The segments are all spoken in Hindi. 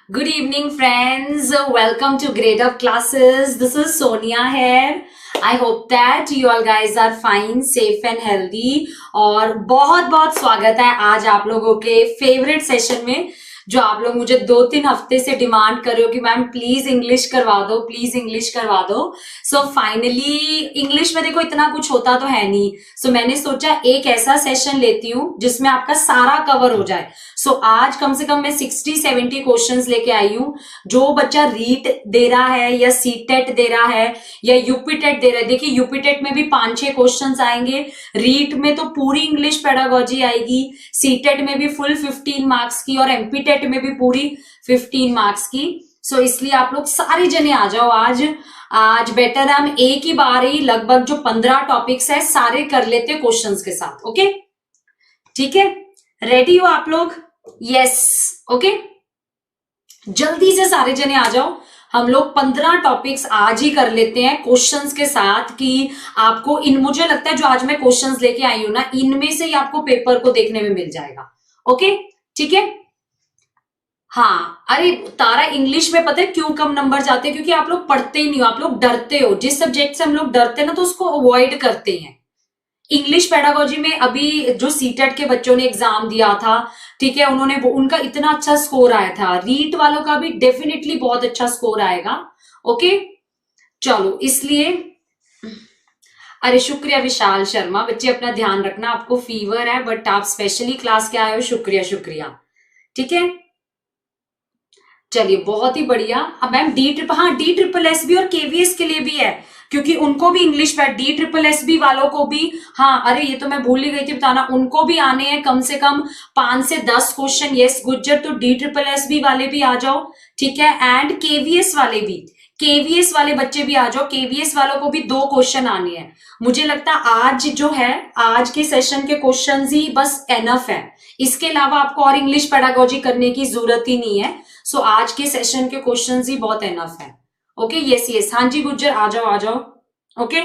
Good evening, friends. Welcome to Grade Up Classes. This is Sonia here. I hope that you all guys are fine, safe and healthy. और बहुत बहुत स्वागत है आज आप लोगों के फेवरेट सेशन में जो आप लोग मुझे 2-3 हफ्ते से डिमांड कर रहे हो कि मैम प्लीज इंग्लिश करवा दो, प्लीज इंग्लिश करवा दो। सो फाइनली इंग्लिश में देखो इतना कुछ होता तो है नहीं, सो मैंने सोचा एक ऐसा सेशन लेती हूँ जिसमें आपका सारा कवर हो जाए। सो आज कम से कम मैं 60-70 क्वेश्चंस लेके आई हूँ। जो बच्चा रीट दे रहा है या सीटेट दे रहा है या यूपीटेट दे रहा है, देखिए यूपीटेट में भी 5-6 क्वेश्चंस आएंगे, रीट में तो पूरी इंग्लिश पेडागोजी आएगी, सीटेट में भी फुल 15 मार्क्स की और एमपीटेट में भी पूरी 15 मार्क्स की। सो इसलिए आप लोग सारे जने आ जाओ आज बेटर हम एक ही बार ही लगभग जो 15 टॉपिक्स है सारे कर लेते क्वेश्चंस के साथ। ओके, ठीक है, रेडी हो आप लोग? यस, ओके, जल्दी से सारे जने आ जाओ। हम लोग 15 टॉपिक्स आज ही कर लेते हैं क्वेश्चंस के साथ कि आपको मुझे लगता है जो आज मैं क्वेश्चंस लेके आई हूं ना, इनमें से ही आपको पेपर को देखने में मिल जाएगा। ओके, ठीक है। हाँ, अरे तारा, इंग्लिश में पता है क्यों कम नंबर जाते हैं? क्योंकि आप लोग पढ़ते ही नहीं हो, आप लोग डरते हो। जिस सब्जेक्ट से हम लोग डरते हैं ना तो उसको अवॉइड करते हैं। इंग्लिश पेडागोजी में अभी जो सीटेट के बच्चों ने एग्जाम दिया था, ठीक है, उनका इतना अच्छा स्कोर आया था। रीट वालों का भी डेफिनेटली बहुत अच्छा स्कोर आएगा। ओके, चलो, इसलिए अरे शुक्रिया विशाल शर्मा, बच्चे अपना ध्यान रखना। आपको फीवर है बट आप स्पेशली क्लास के आए हो, शुक्रिया शुक्रिया, ठीक है। चलिए, बहुत ही बढ़िया। अब मैम डी ट्रिपल एस भी और केवीएस के लिए भी है, क्योंकि उनको भी इंग्लिश पे डी ट्रिपल एस बी वालों को भी, हाँ अरे ये तो मैं भूल ही गई थी बताना, उनको भी आने हैं कम से कम 5 से 10 क्वेश्चन। यस गुज्जर, तो डी ट्रिपल एस बी वाले भी आ जाओ, ठीक है, एंड केवीएस वाले भी, केवीएस वाले बच्चे भी आ जाओ। केवीएस वालों को भी 2 क्वेश्चन आने हैं। मुझे लगता है आज जो है, आज के सेशन के क्वेश्चन ही बस एनफ है, इसके अलावा आपको और इंग्लिश पेडागोजी करने की जरूरत ही नहीं है। सो आज के सेशन के क्वेश्चंस ही बहुत एनफ है। ओके, यस यस, हाँ जी गुज्जर, आ जाओ आ जाओ। ओके,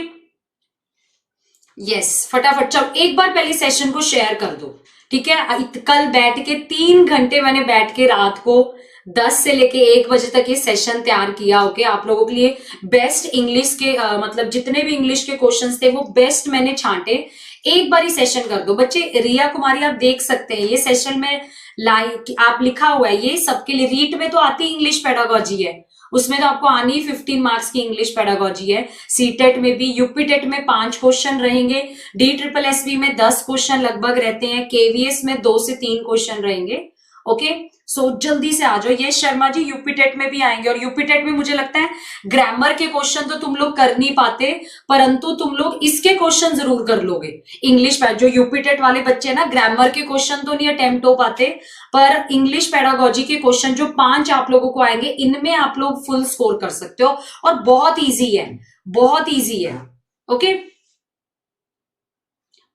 यस, फटाफट चलो एक बार पहले सेशन को शेयर कर दो, ठीक है। कल बैठ के 3 घंटे मैंने बैठ के रात को 10 से लेके 1 बजे तक ये सेशन तैयार किया। ओके, आप लोगों के लिए बेस्ट इंग्लिश के मतलब जितने भी इंग्लिश के क्वेश्चंस थे वो बेस्ट मैंने छांटे। एक बार ही सेशन कर दो बच्चे। रिया कुमारी, आप देख सकते हैं ये सेशन में लाइक आप लिखा हुआ है, ये सबके लिए। रीट में तो आती इंग्लिश पेडागोजी है, उसमें तो आपको आनी 15 मार्क्स की इंग्लिश पेडागोजी है। सीटेट में भी, यूपीटेट में 5 क्वेश्चन रहेंगे, डी ट्रिपल एस बी में 10 क्वेश्चन लगभग रहते हैं, केवीएस में 2 से 3 क्वेश्चन रहेंगे। ओके, सो जल्दी से आ जाओ। ये शर्मा जी यूपीटेट में भी आएंगे, और यूपीटेट में मुझे लगता है ग्रामर के क्वेश्चन तो तुम लोग कर नहीं पाते, परंतु तुम लोग इसके क्वेश्चन जरूर कर लोगे। इंग्लिश जो यूपीटेट वाले बच्चे ना, ग्रामर के क्वेश्चन तो नहीं अटेम्प्ट हो पाते, पर इंग्लिश पेडागोजी के क्वेश्चन जो 5 आप लोगों को आएंगे, इनमें आप लोग फुल स्कोर कर सकते हो, और बहुत ईजी है, बहुत ईजी है। ओके,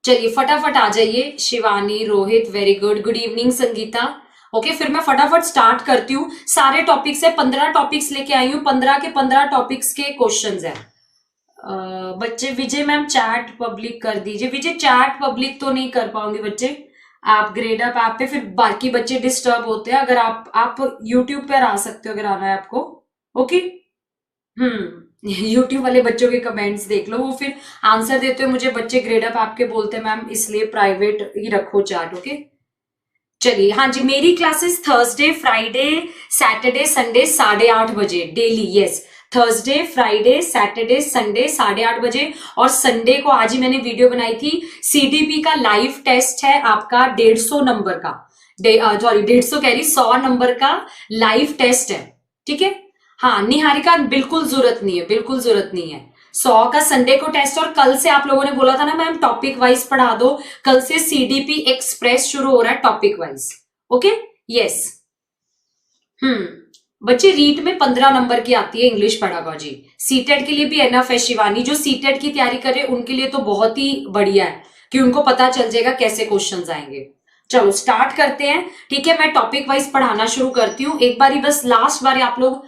चलिए फटाफट आ जाइए। Shivani, Rohit, very good, good evening Sangeeta. Okay, फिर मैं फटाफट स्टार्ट करती हूँ। सारे टॉपिक्स है, 15 टॉपिक्स लेके आई हूँ, 15 के 15 टॉपिक्स के क्वेश्चंस है। बच्चे, विजय मैम चैट पब्लिक कर दीजिए। विजय चैट पब्लिक तो नहीं कर पाऊंगी बच्चे, आप ग्रेड अप ऐप पे फिर बाकी बच्चे डिस्टर्ब होते हैं। अगर आप यूट्यूब पर आ सकते हो अगर आना है आपको। ओके, यूट्यूब वाले बच्चों के कमेंट्स देख लो, वो फिर आंसर देते हुए मुझे बच्चे ग्रेड अप आपके बोलते हैं मैम, इसलिए प्राइवेट ही रखो चैट। ओके, चलिए, हाँ जी, मेरी classes Thursday, Friday, Saturday, Sunday 8:30 बजे daily. Yes, Thursday, Friday, Saturday, Sunday 8:30 बजे। और संडे को आज ही मैंने वीडियो बनाई थी, सीडीपी का लाइव टेस्ट है आपका 150 नंबर का, सॉरी 150 कह रही, 100 नंबर का लाइव टेस्ट है, ठीक है। हाँ निहारिका, बिल्कुल जरूरत नहीं है, बिल्कुल जरूरत नहीं है। 100 का संडे को टेस्ट, और कल से आप लोगों ने बोला था ना मैम टॉपिक वाइज पढ़ा दो, कल से सीडीपी एक्सप्रेस शुरू हो रहा है टॉपिक वाइज। Okay, yes. बच्चे, रीट में 15 नंबर की आती है इंग्लिश पेडागोजी, सीटेट के लिए भी एनफ है। शिवानी, जो सीटेट की तैयारी कर रहे हैं उनके लिए तो बहुत ही बढ़िया है, कि उनको पता चल जाएगा कैसे क्वेश्चंस आएंगे। चलो स्टार्ट करते हैं, ठीक है। मैं टॉपिक वाइज पढ़ाना शुरू करती हूँ। एक बारी बस लास्ट बार आप लोग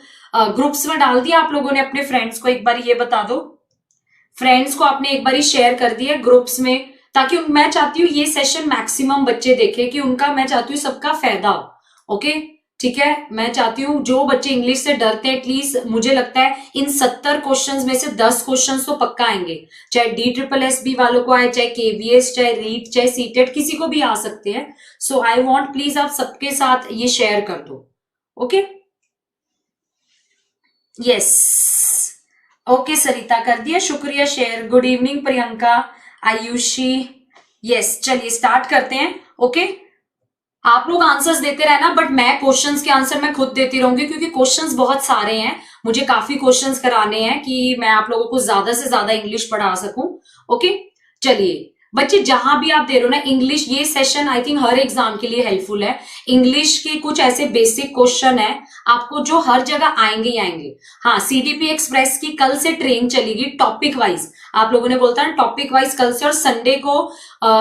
ग्रुप्स में डाल दिया आप लोगों ने अपने फ्रेंड्स को, एक बार ये बता दो फ्रेंड्स को आपने एक बार शेयर कर दिया ग्रुप्स में, ताकि मैं चाहती हूँ ये सेशन मैक्सिमम बच्चे देखें, कि उनका मैं चाहती हूँ सबका फायदा हो। ओके, ठीक है, मैं चाहती हूँ जो बच्चे इंग्लिश से डरते हैं, एटलीस्ट मुझे लगता है इन 70 क्वेश्चंस में से 10 क्वेश्चंस तो पक्का आएंगे, चाहे DSSB वालों को आए, चाहे KVS, चाहे रीट, चाहे सीटेट, किसी को भी आ सकते हैं। सो आई वांट प्लीज आप सबके साथ ये शेयर कर दो। ओके, यस, ओके सरिता कर दिया, शुक्रिया share. Good evening Priyanka, Ayushi, yes. चलिए स्टार्ट करते हैं। ओके, आप लोग आंसर्स देते रहना, बट मैं क्वेश्चंस के आंसर मैं खुद देती रहूंगी, क्योंकि क्वेश्चंस बहुत सारे हैं, मुझे काफी क्वेश्चंस कराने हैं कि मैं आप लोगों को ज्यादा से ज्यादा इंग्लिश पढ़ा सकूं। ओके, चलिए बच्चे, जहां भी आप दे रहे हो ना इंग्लिश, ये session I think her exam के लिए हेल्पफुल है। इंग्लिश के कुछ ऐसे बेसिक क्वेश्चन है आपको जो हर जगह आएंगे ही आएंगे। हाँ, CDP एक्सप्रेस की कल से ट्रेन चलेगी टॉपिक वाइज, आप लोगों ने बोलता है टॉपिक वाइज कल से, और संडे को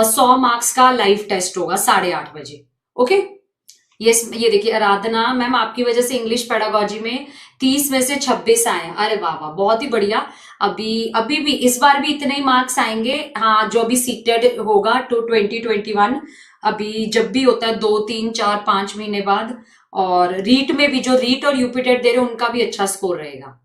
100 मार्क्स का लाइव टेस्ट होगा 8:30 बजे। Okay, yes. ये देखिए आराधना मैम, आपकी वजह से इंग्लिश पेडागोजी में 30 में से 26 आए। अरे वाह वाह, बहुत ही बढ़िया। अभी भी इस बार भी इतने ही मार्क्स आएंगे। हाँ, जो अभी सीटेड होगा टू 2021, अभी जब भी होता है 2, 3, 4, 5 महीने बाद, और रीट में भी जो रीट और यूपीटेट दे रहे हैं उनका भी अच्छा स्कोर रहेगा।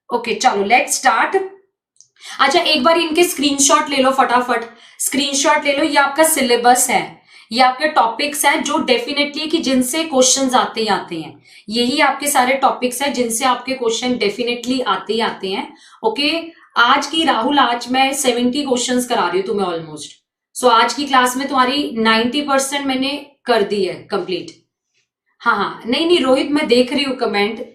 ओके चलो लेट स्टार्ट। अच्छा, एक बार इनके स्क्रीनशॉट ले लो, फटाफट स्क्रीनशॉट ले लो। ये आपका सिलेबस है, ये आपके टॉपिक्स हैं जो डेफिनेटली कि जिनसे क्वेश्चंस आते ही आते हैं। यही आपके सारे टॉपिक्स हैं जिनसे आपके क्वेश्चन डेफिनेटली आते ही आते हैं। ओके, आज की राहुल, आज मैं 70 क्वेश्चंस करा रही हूँ तुम्हें ऑलमोस्ट। सो आज की क्लास में तुम्हारी 90% मैंने कर दी है कंप्लीट। हाँ हाँ, नहीं नहीं रोहित, मैं देख रही हूँ कमेंट।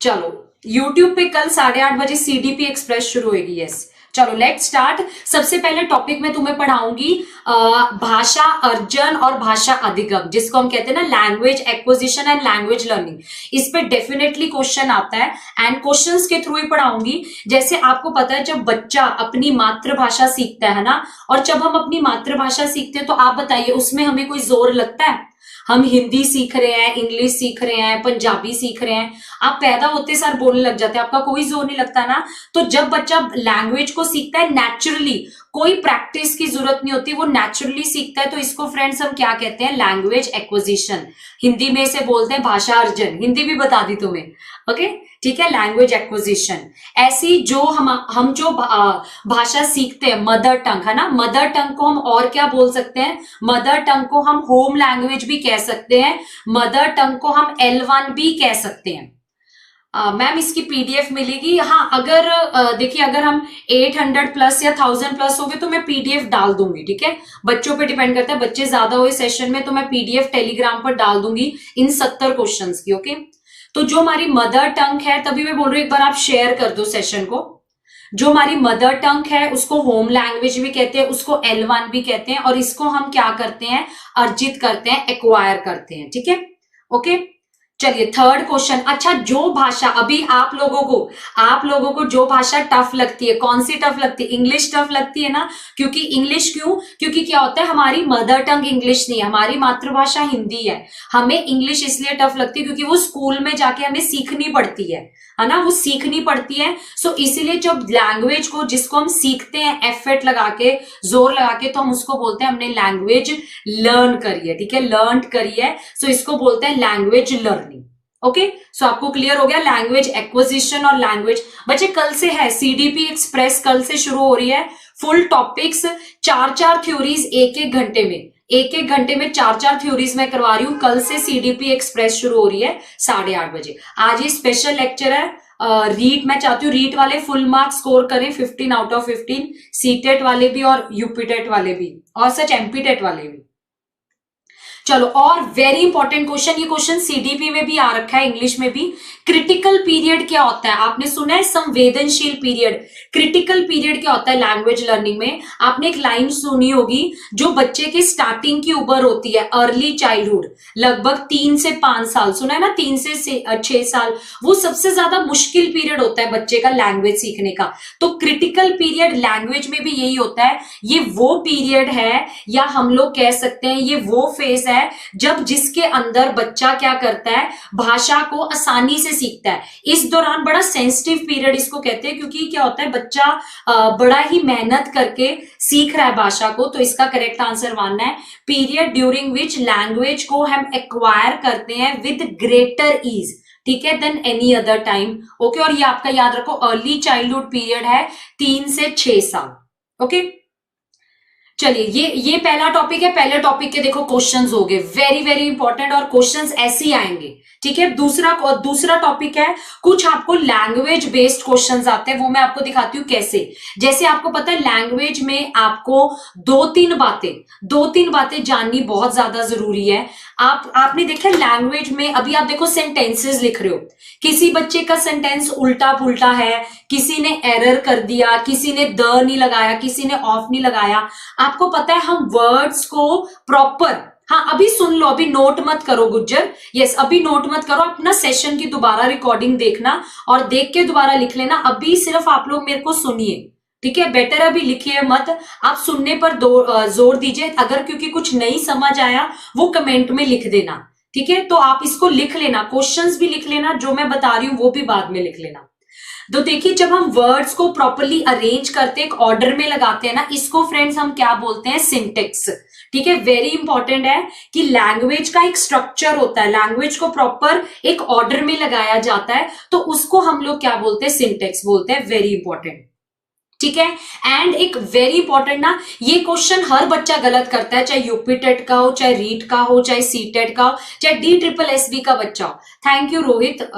चलो, यूट्यूब पे कल 8:30 बजे CDP एक्सप्रेस शुरू होगी। यस, चलो लेट स्टार्ट। सबसे पहले टॉपिक में तुम्हें पढ़ाऊंगी भाषा अर्जन और भाषा अधिगम, जिसको हम कहते हैं ना language acquisition and language learning. इस पे डेफिनेटली क्वेश्चन आता है, एंड क्वेश्चंस के थ्रू ही पढ़ाऊंगी। जैसे आपको पता है, जब बच्चा अपनी मातृभाषा सीखता है ना, और जब हम अपनी मातृभाषा सीखते हैं तो आप बताइए उसमें हमें कोई जोर लगता है? हम हिंदी सीख रहे हैं, इंग्लिश सीख रहे हैं, पंजाबी सीख रहे हैं, आप पैदा होते सार बोलने लग जाते हैं, आपका कोई जोर नहीं लगता ना। तो जब बच्चा लैंग्वेज को सीखता है नेचुरली, कोई प्रैक्टिस की जरूरत नहीं होती, वो नेचुरली सीखता है, तो इसको फ्रेंड्स हम क्या कहते हैं? Language acquisition. हिंदी में इसे बोलते हैं भाषा अर्जन, हिंदी भी बता दी तुम्हें। ओके ठीक है, लैंग्वेज एक्विजिशन। ऐसी जो हम जो भाषा सीखते हैं, मदर टंग है ना, मदर टंग को हम और क्या बोल सकते हैं? मदर टंग को हम होम लैंग्वेज भी कह सकते हैं, मदर टंग को हम L1 भी कह सकते हैं। मैम इसकी PDF मिलेगी। हाँ, अगर देखिए अगर हम 800 प्लस या 1000 प्लस हो गए तो मैं PDF डाल दूंगी। ठीक है, बच्चों पे डिपेंड करता है, बच्चे ज्यादा हुए सेशन में तो मैं PDF टेलीग्राम पर डाल दूंगी इन 70 क्वेश्चंस की। ओके, तो जो हमारी मदर टंग है, तभी मैं बोल रही हूँ एक बार आप शेयर कर दो सेशन को। जो हमारी मदर टंग है उसको होम लैंग्वेज भी कहते हैं, उसको L1 भी कहते हैं, और इसको हम क्या करते हैं? अर्जित करते हैं, एक्वायर करते हैं। ठीक है, ओके चलिए थर्ड क्वेश्चन। अच्छा, जो भाषा अभी आप लोगों को जो भाषा टफ लगती है, कौन सी टफ लगती है? इंग्लिश टफ लगती है ना, क्योंकि इंग्लिश क्यों? क्योंकि क्या होता है, हमारी मदर टंग इंग्लिश नहीं है, हमारी मातृभाषा हिंदी है। हमें इंग्लिश इसलिए टफ लगती है क्योंकि वो स्कूल में जाके हमें सीखनी पड़ती है ना, वो सीखनी पड़ती है। सो इसीलिए जब लैंग्वेज को, जिसको हम सीखते हैं एफर्ट लगा के, जोर लगा के, तो हम उसको बोलते हैं हमने लैंग्वेज लर्न करी है। ठीक है, लर्न करी है, सो इसको बोलते हैं लैंग्वेज लर्निंग। ओके, सो आपको क्लियर हो गया लैंग्वेज एक्विजिशन और लैंग्वेज। बच्चे कल से है CDP एक्सप्रेस, कल से शुरू हो रही है। फुल टॉपिक्स, 4-4 थ्योरीज एक घंटे में, एक घंटे में 4-4 थ्योरीज मैं करवा रही हूँ। कल से CDP एक्सप्रेस शुरू हो रही है 8:30 बजे। आज ये स्पेशल लेक्चर है। रीट मैं चाहती हूँ रीट वाले फुल मार्क्स स्कोर करें, 15 आउट ऑफ 15, सीटेट वाले भी और यूपीटेट वाले भी, और सच एमपीटेट वाले भी। चलो, और वेरी इंपॉर्टेंट क्वेश्चन, ये क्वेश्चन CDP में भी आ रखा है, इंग्लिश में भी। क्रिटिकल पीरियड क्या होता है? आपने सुना है संवेदनशील पीरियड। क्रिटिकल पीरियड क्या होता है लैंग्वेज लर्निंग में? आपने एक लाइन सुनी होगी, जो बच्चे की स्टार्टिंग की उम्र होती है, अर्ली चाइल्डहुड, लगभग 3 से 5 साल, सुना है ना, 3 से 6 साल, वो सबसे ज्यादा मुश्किल पीरियड होता है बच्चे का लैंग्वेज सीखने का। तो क्रिटिकल पीरियड लैंग्वेज में भी यही होता है। ये वो पीरियड है, या हम लोग कह सकते हैं ये वो फेज है है जब जिसके अंदर बच्चा क्या करता है, भाषा को आसानी से सीखता है। इस दौरान बड़ा सेंसिटिव पीरियड इसको कहते हैं, क्योंकि क्या होता है बच्चा बड़ा ही मेहनत करके सीख रहा है भाषा को। तो इसका करेक्ट आंसर मानना है पीरियड ड्यूरिंग विच लैंग्वेज को हम एक्वायर करते हैं विद ग्रेटर ईज, ठीक है, then any other time. Okay, और ये आपका याद रखो अर्ली चाइल्डहुड पीरियड है 3 से 6 साल। ओके, चलिए ये पहला टॉपिक है। पहले टॉपिक के देखो क्वेश्चंस हो गए, वेरी वेरी इंपॉर्टेंट, और क्वेश्चंस ऐसे ही आएंगे, ठीक है। दूसरा टॉपिक है, कुछ आपको लैंग्वेज बेस्ड क्वेश्चंस आते हैं, वो मैं आपको दिखाती हूँ कैसे। जैसे आपको पता है लैंग्वेज में आपको दो तीन बातें जाननी बहुत ज्यादा जरूरी है। आपने देखा लैंग्वेज में, अभी आप देखो सेंटेंसेस लिख रहे हो, किसी बच्चे का सेंटेंस उल्टा पुल्टा है, किसी ने एरर कर दिया, किसी ने द नहीं लगाया, किसी ने ऑफ नहीं लगाया। आपको पता है हम वर्ड्स को प्रॉपर, हाँ अभी सुन लो, अभी नोट मत करो गुज्जर, यस अभी नोट मत करो, अपना सेशन की दोबारा रिकॉर्डिंग देखना और देख के दोबारा लिख लेना। अभी सिर्फ आप लोग मेरे को सुनिए, ठीक है, बेटर अभी लिखिए मत, आप सुनने पर जोर दीजिए। अगर क्योंकि कुछ नहीं समझ आया वो कमेंट में लिख देना, ठीक है। तो आप इसको लिख लेना, क्वेश्चंस भी लिख लेना, जो मैं बता रही हूं वो भी बाद में लिख लेना। तो देखिए जब हम वर्ड्स को प्रॉपरली अरेंज करते हैं, एक ऑर्डर में लगाते हैं ना, इसको फ्रेंड्स हम क्या बोलते हैं, सिंटेक्स, ठीक है। वेरी इंपॉर्टेंट है कि लैंग्वेज का एक स्ट्रक्चर होता है, लैंग्वेज को प्रॉपर एक ऑर्डर में लगाया जाता है, तो उसको हम लोग क्या बोलते हैं, सिंटेक्स बोलते हैं। वेरी इंपॉर्टेंट, ठीक है। एंड एक वेरी इंपॉर्टेंट ना, ये क्वेश्चन हर बच्चा गलत करता है, चाहे यूपीटेट का हो, चाहे रीट का हो, चाहे सीटेट का हो, चाहे DSSB का बच्चा हो। Thank you Rohit.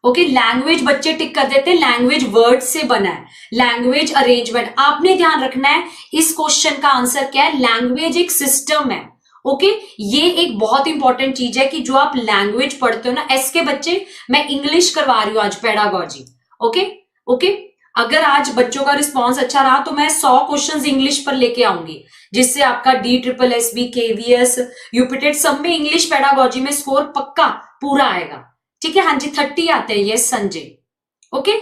Okay, language बच्चे टिक कर देते हैं, लैंग्वेज वर्ड से बना है, लैंग्वेज अरेंजमेंट। आपने ध्यान रखना है इस क्वेश्चन का आंसर क्या है, लैंग्वेज एक सिस्टम है। ओके, ये एक बहुत इंपॉर्टेंट चीज है कि जो आप लैंग्वेज पढ़ते हो ना, एस के बच्चे मैं इंग्लिश करवा रही हूँ आज, पेडागॉजी। ओके, अगर आज बच्चों का रिस्पॉन्स अच्छा रहा तो मैं 100 क्वेश्चंस इंग्लिश पर लेके आऊंगी, जिससे आपका DSSB, KVS, यूपीटेट सब में इंग्लिश पेडागॉजी में स्कोर पक्का पूरा आएगा, ठीक है। हाँ जी 30 आते हैं, यस संजय। ओके,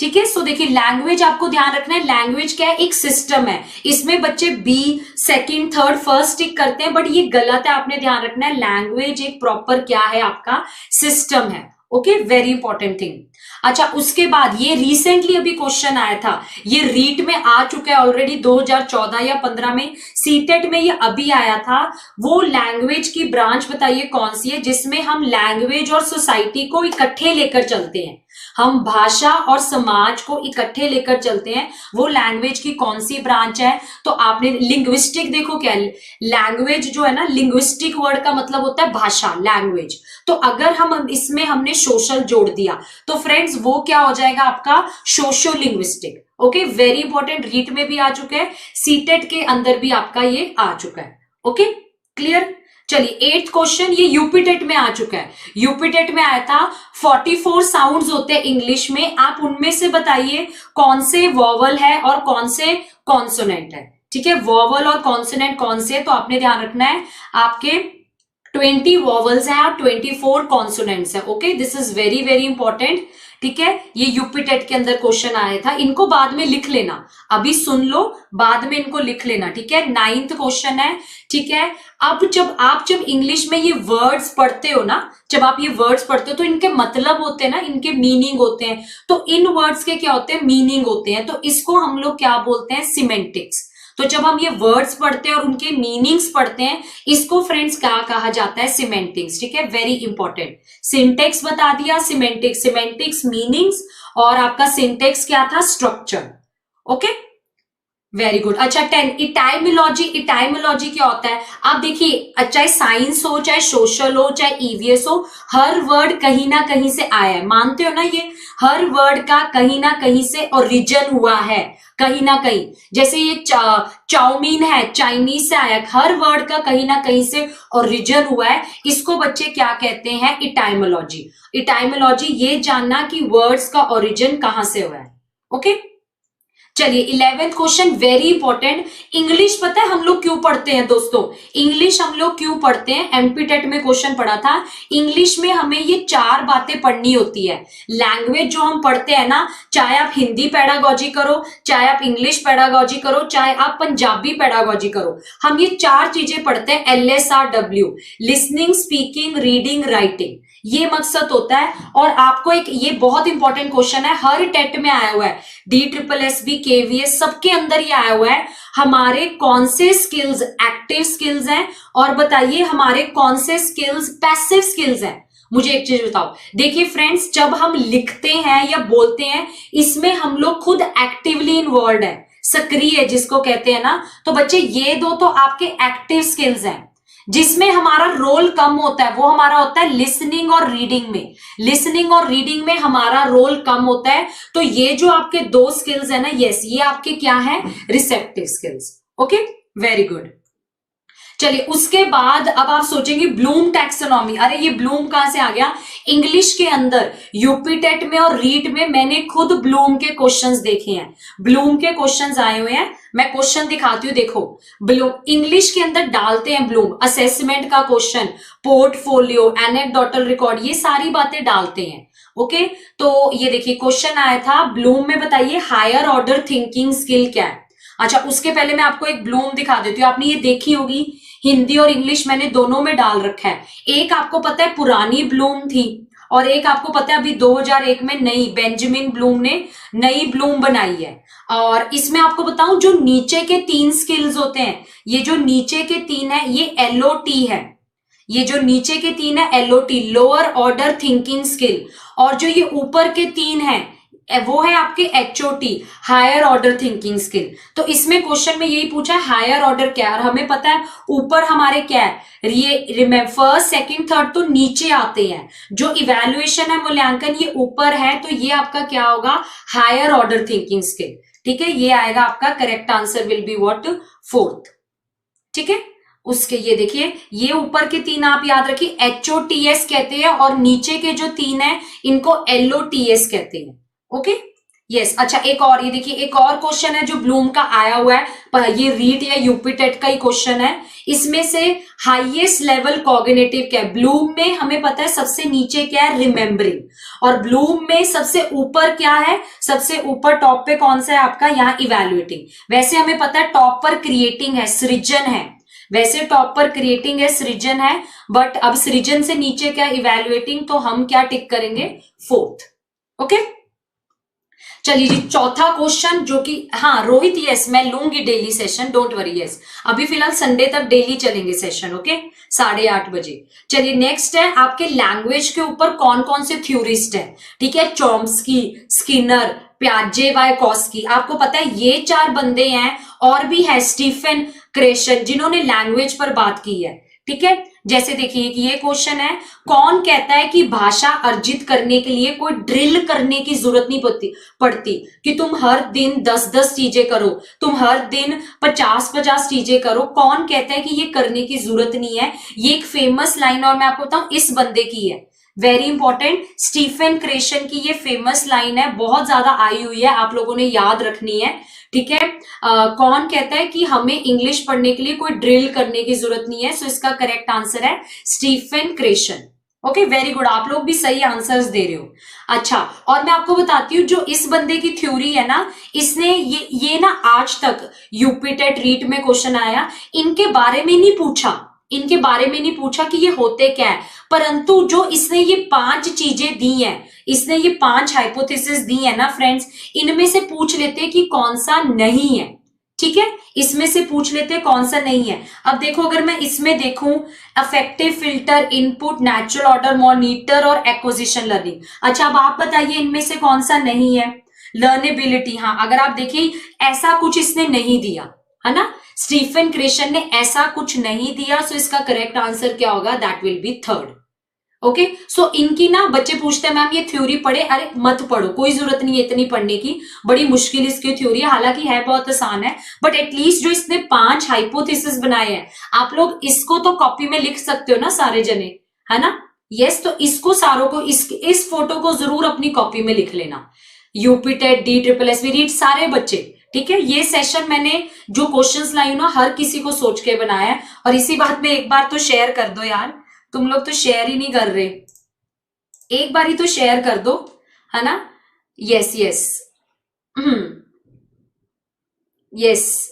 ठीक है। सो देखिए लैंग्वेज आपको ध्यान रखना है, लैंग्वेज क्या है, एक सिस्टम है। इसमें बच्चे B, सेकंड, थर्ड, फर्स्ट टिक करते हैं, बट ये गलत है, आपने ध्यान रखना है। लैंग्वेज एक प्रॉपर क्या है, आपका सिस्टम है। Okay, very important thing. अच्छा, उसके बाद ये रिसेंटली अभी क्वेश्चन आया था, ये रीट में आ चुका है ऑलरेडी 2014 या 15 में, सीटेट में ये अभी आया था। वो लैंग्वेज की ब्रांच बताइए कौन सी है जिसमें हम लैंग्वेज और सोसाइटी को इकट्ठे लेकर चलते हैं, हम भाषा और समाज को इकट्ठे लेकर चलते हैं, वो लैंग्वेज की कौन सी ब्रांच है। तो आपने लिंग्विस्टिक देखो क्या, लैंग्वेज जो है ना, लिंग्विस्टिक वर्ड का मतलब होता है भाषा, लैंग्वेज। तो अगर हम इसमें हमने सोशल जोड़ दिया तो फ्रेंड्स वो क्या हो जाएगा, आपका sociolinguistic. Okay, very important, REET में भी आ चुका है, सीटेट के अंदर भी आपका ये आ चुका है। Okay, clear. चलिए 8th क्वेश्चन, ये यूपीटेट में आ चुका है, यूपीटेट में आया था। 44 साउंड्स होते हैं इंग्लिश में, आप उनमें से बताइए कौन से वॉवल है और कौन से कॉन्सोनेंट है, ठीक है। वॉवल और कॉन्सोनेंट कौन से, तो आपने ध्यान रखना है आपके 20 वॉवल्स हैं और 24 कॉन्सोनेंट्स हैं। Okay, this is very very important, ठीक है। ये यूपीटेट के अंदर क्वेश्चन आया था, इनको बाद में लिख लेना, अभी सुन लो बाद में इनको लिख लेना, ठीक है। 9th क्वेश्चन है, ठीक है। अब जब इंग्लिश में ये वर्ड्स पढ़ते हो ना, जब आप ये वर्ड्स पढ़ते हो तो इनके मतलब होते हैं ना, इनके मीनिंग होते हैं। तो इन वर्ड्स के क्या होते हैं, मीनिंग होते हैं। तो इसको हम लोग क्या बोलते हैं, सिमेंटिक्स। तो जब हम ये वर्ड्स पढ़ते हैं और उनके मीनिंग्स पढ़ते हैं, इसको फ्रेंड्स क्या कहा जाता है, सिमेंटिक्स, ठीक है। वेरी इंपॉर्टेंट, सिंटेक्स बता दिया, सिमेंटिक्स मीनिंग्स, और आपका सिंटेक्स क्या था, स्ट्रक्चर। Okay, very good. अच्छा 10 इटाइमोलॉजी क्या होता है, आप देखिए चाहे साइंस हो, चाहे सोशल हो, चाहे EVS हो, हर वर्ड कहीं ना कहीं से आया है, मानते हो ना, ये हर वर्ड का कहीं ना कहीं से ओरिजिन हुआ है, कहीं ना कहीं। जैसे ये चाउमीन है, चाइनीज से आया, हर वर्ड का कहीं ना कहीं से ओरिजिन हुआ है। इसको बच्चे क्या कहते हैं, इटाइमोलॉजी। इटाइमोलॉजी ये जानना कि वर्ड्स का ओरिजिन कहां से हुआ है। ओके, चलिए 11th question very important. English पता है हम लोग क्यों पढ़ते हैं दोस्तों? इंग्लिश हम लोग क्यों पढ़ते हैं? एमपी टेट में क्वेश्चन पढ़ा था। इंग्लिश में हमें ये 4 बातें पढ़नी होती है। लैंग्वेज जो हम पढ़ते हैं ना, चाहे आप हिंदी पेडागोजी करो, चाहे आप इंग्लिश पेडागोजी करो, चाहे आप पंजाबी पेडागोजी करो, हम ये 4 चीजें पढ़ते हैं। LSRW, listening, speaking, reading, writing, ये मकसद होता है। और आपको एक ये बहुत इंपॉर्टेंट क्वेश्चन है, हर टेट में आया हुआ है, DSSB, KVS, सबके अंदर ये आया हुआ है। हमारे कौन से स्किल्स एक्टिव स्किल्स हैं और बताइए हमारे कौन से स्किल्स पैसिव स्किल्स हैं। मुझे एक चीज बताओ, देखिए फ्रेंड्स, जब हम लिखते हैं या बोलते हैं, इसमें हम लोग खुद एक्टिवली इन्वॉल्व है, सक्रिय जिसको कहते हैं ना। तो बच्चे ये दो तो आपके एक्टिव स्किल्स हैं। जिसमें हमारा रोल कम होता है वो हमारा होता है लिसनिंग और रीडिंग में। लिसनिंग और रीडिंग में हमारा रोल कम होता है। तो ये जो आपके 2 स्किल्स है ना, यस, ये आपके क्या है? Receptive skills. Okay, very good. चलिए उसके बाद अब आप सोचेंगे ब्लूम टैक्सोनॉमी, अरे ये ब्लूम कहां से आ गया? इंग्लिश के अंदर यूपी टेट में और रीट में मैंने खुद ब्लूम के क्वेश्चंस देखे हैं। ब्लूम के क्वेश्चंस आए हुए हैं, मैं क्वेश्चन दिखाती हूँ। देखो ब्लूम इंग्लिश के अंदर डालते हैं ब्लूम, असेसमेंट का क्वेश्चन, पोर्टफोलियो, एनेक्डोटल रिकॉर्ड, ये सारी बातें डालते हैं। ओके, तो ये देखिए क्वेश्चन आया था ब्लूम में, बताइए हायर ऑर्डर थिंकिंग स्किल क्या है। अच्छा, उसके पहले मैं आपको एक ब्लूम दिखा देती हूँ, आपने ये देखी होगी, हिंदी और इंग्लिश मैंने दोनों में डाल रखा है। एक आपको पता है पुरानी ब्लूम थी और एक आपको पता है अभी 2001 में नई बेंजामिन ब्लूम ने नई ब्लूम बनाई है। और इसमें आपको बताऊं, जो नीचे के 3 स्किल्स होते हैं, ये जो नीचे के 3 है ये LOT है। ये जो नीचे के 3 है LOT, lower order thinking skill. और जो ये ऊपर के 3 है वो है आपके HOT, higher order thinking skill. तो इसमें क्वेश्चन में यही पूछा है हायर ऑर्डर क्या है, और हमें पता है ऊपर हमारे क्या है, ये रिमेम्बर फर्स्ट सेकंड थर्ड तो नीचे आते हैं, जो इवैल्यूएशन है मूल्यांकन ये ऊपर है, तो ये आपका क्या होगा? Higher order thinking skill. ठीक है, ये आएगा आपका correct answer will be what? 4th। ठीक है, उसके ये देखिए, ये ऊपर के 3 आप याद रखिए HOTS कहते हैं और नीचे के जो 3 है इनको LOTS कहते हैं। Okay, yes. अच्छा, एक और ये देखिए, एक और क्वेश्चन है जो ब्लूम का आया हुआ है, पर ये रीट या यूपी टेट का ही क्वेश्चन है। इसमें से हाईएस्ट लेवल कॉग्निटिव क्या है? ब्लूम में हमें पता है सबसे नीचे क्या है? रिमेम्बरिंग। और ब्लूम में सबसे ऊपर क्या है? सबसे ऊपर टॉप पे कौन सा है आपका? यहाँ इवैल्यूएटिंग। वैसे हमें पता है टॉप पर क्रिएटिंग है, सृजन है। वैसे टॉप पर क्रिएटिंग है, सृजन है, बट अब सृजन से नीचे क्या? इवैल्यूएटिंग। तो हम क्या टिक करेंगे? 4th। ओके, चलिए जी, चौथा क्वेश्चन जो कि, हाँ रोहित, यस मैं लूंगी daily session, don't worry. Yes, अभी फिलहाल संडे तक डेली चलेंगे सेशन। ओके, 8:30 बजे। चलिए नेक्स्ट है आपके लैंग्वेज के ऊपर कौन कौन से थ्योरिस्ट है। ठीक है, चॉम्स्की, स्किनर, प्याजे, वायकॉस्की। आपको पता है ये 4 बंदे हैं, और भी है स्टीफन क्रेशन जिन्होंने लैंग्वेज पर बात की है। ठीक है, जैसे देखिए कि ये क्वेश्चन है, कौन कहता है कि भाषा अर्जित करने के लिए कोई ड्रिल करने की जरूरत नहीं पड़ती कि तुम हर दिन 10-10 चीजें करो, तुम हर दिन 50-50 चीजें करो। कौन कहता है कि ये करने की जरूरत नहीं है? ये एक फेमस लाइन, और मैं आपको बताऊं इस बंदे की है, वेरी इंपॉर्टेंट, स्टीफन क्रेशन की ये फेमस लाइन है, बहुत ज्यादा आई हुई है, आप लोगों ने याद रखनी है। ठीक है, कौन कहता है कि हमें इंग्लिश पढ़ने के लिए कोई ड्रिल करने की जरूरत नहीं है? सो इसका करेक्ट आंसर है स्टीफन क्रेशन। ओके, वेरी गुड, आप लोग भी सही आंसर्स दे रहे हो। अच्छा, और मैं आपको बताती हूँ जो इस बंदे की थ्योरी है ना, इसने ये ना आज तक यूपी टेट रीट में क्वेश्चन आया, इनके बारे में नहीं पूछा, इनके बारे में नहीं पूछा कि ये होते क्या है, परंतु जो इसने ये 5 चीजें दी हैं, इसने ये 5 हाइपोथेसिस दी है ना फ्रेंड्स, इनमें से पूछ लेते हैं कि कौन सा नहीं है। ठीक है, इसमें से पूछ लेते हैं कौन सा नहीं है। अब देखो, अगर मैं इसमें देखूं, affective filter, input, natural order monitor और एक्विजिशन लर्निंग। अच्छा, अब आप बताइए इनमें से कौन सा नहीं है? लर्नेबिलिटी, हाँ, अगर आप देखिए ऐसा कुछ इसने नहीं दिया है ना, स्टीफन क्रेशन ने ऐसा कुछ नहीं दिया। सो इसका करेक्ट आंसर क्या होगा? That will be 3rd। Okay, so इनकी ना बच्चे पूछते हैं मैम ये थ्योरी पढ़े, अरे मत पढ़ो, कोई जरूरत नहीं है इतनी पढ़ने की, बड़ी मुश्किल इसकी थ्योरी है, हालांकि है बहुत आसान है, बट एटलीस्ट जो इसने 5 हाइपोथेसिस बनाए हैं, आप लोग इसको तो कॉपी में लिख सकते हो ना सारे जने, है ना? यस, तो इसको सारों को इस फोटो को जरूर अपनी कॉपी में लिख लेना। यूपी टेट, DSSB रीट सारे बच्चे, ठीक है, ये सेशन मैंने जो क्वेश्चंस लाई हूं ना हर किसी को सोच के बनाया है। और इसी बात में एक बार तो शेयर कर दो यार, तुम लोग तो शेयर ही नहीं कर रहे, एक बार ही तो शेयर कर दो, है ना। यस यस, यस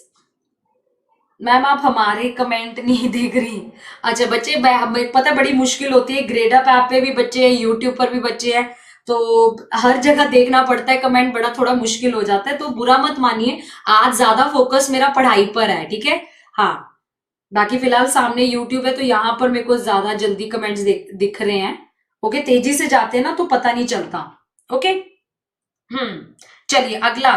मैम आप हमारे कमेंट नहीं देख रही। अच्छा बच्चे, पता बड़ी मुश्किल होती है, ग्रेड अप ऐप पे भी बच्चे हैं, यूट्यूब पर भी बच्चे हैं, तो हर जगह देखना पड़ता है कमेंट, बड़ा थोड़ा मुश्किल हो जाता है, तो बुरा मत मानिए। आज ज्यादा फोकस मेरा पढ़ाई पर है, ठीक है। हाँ, बाकी फिलहाल सामने यूट्यूब है तो यहाँ पर मेरे को ज्यादा जल्दी कमेंट्स दिख रहे हैं। ओके, तेजी से जाते हैं ना तो पता नहीं चलता। ओके, चलिए अगला।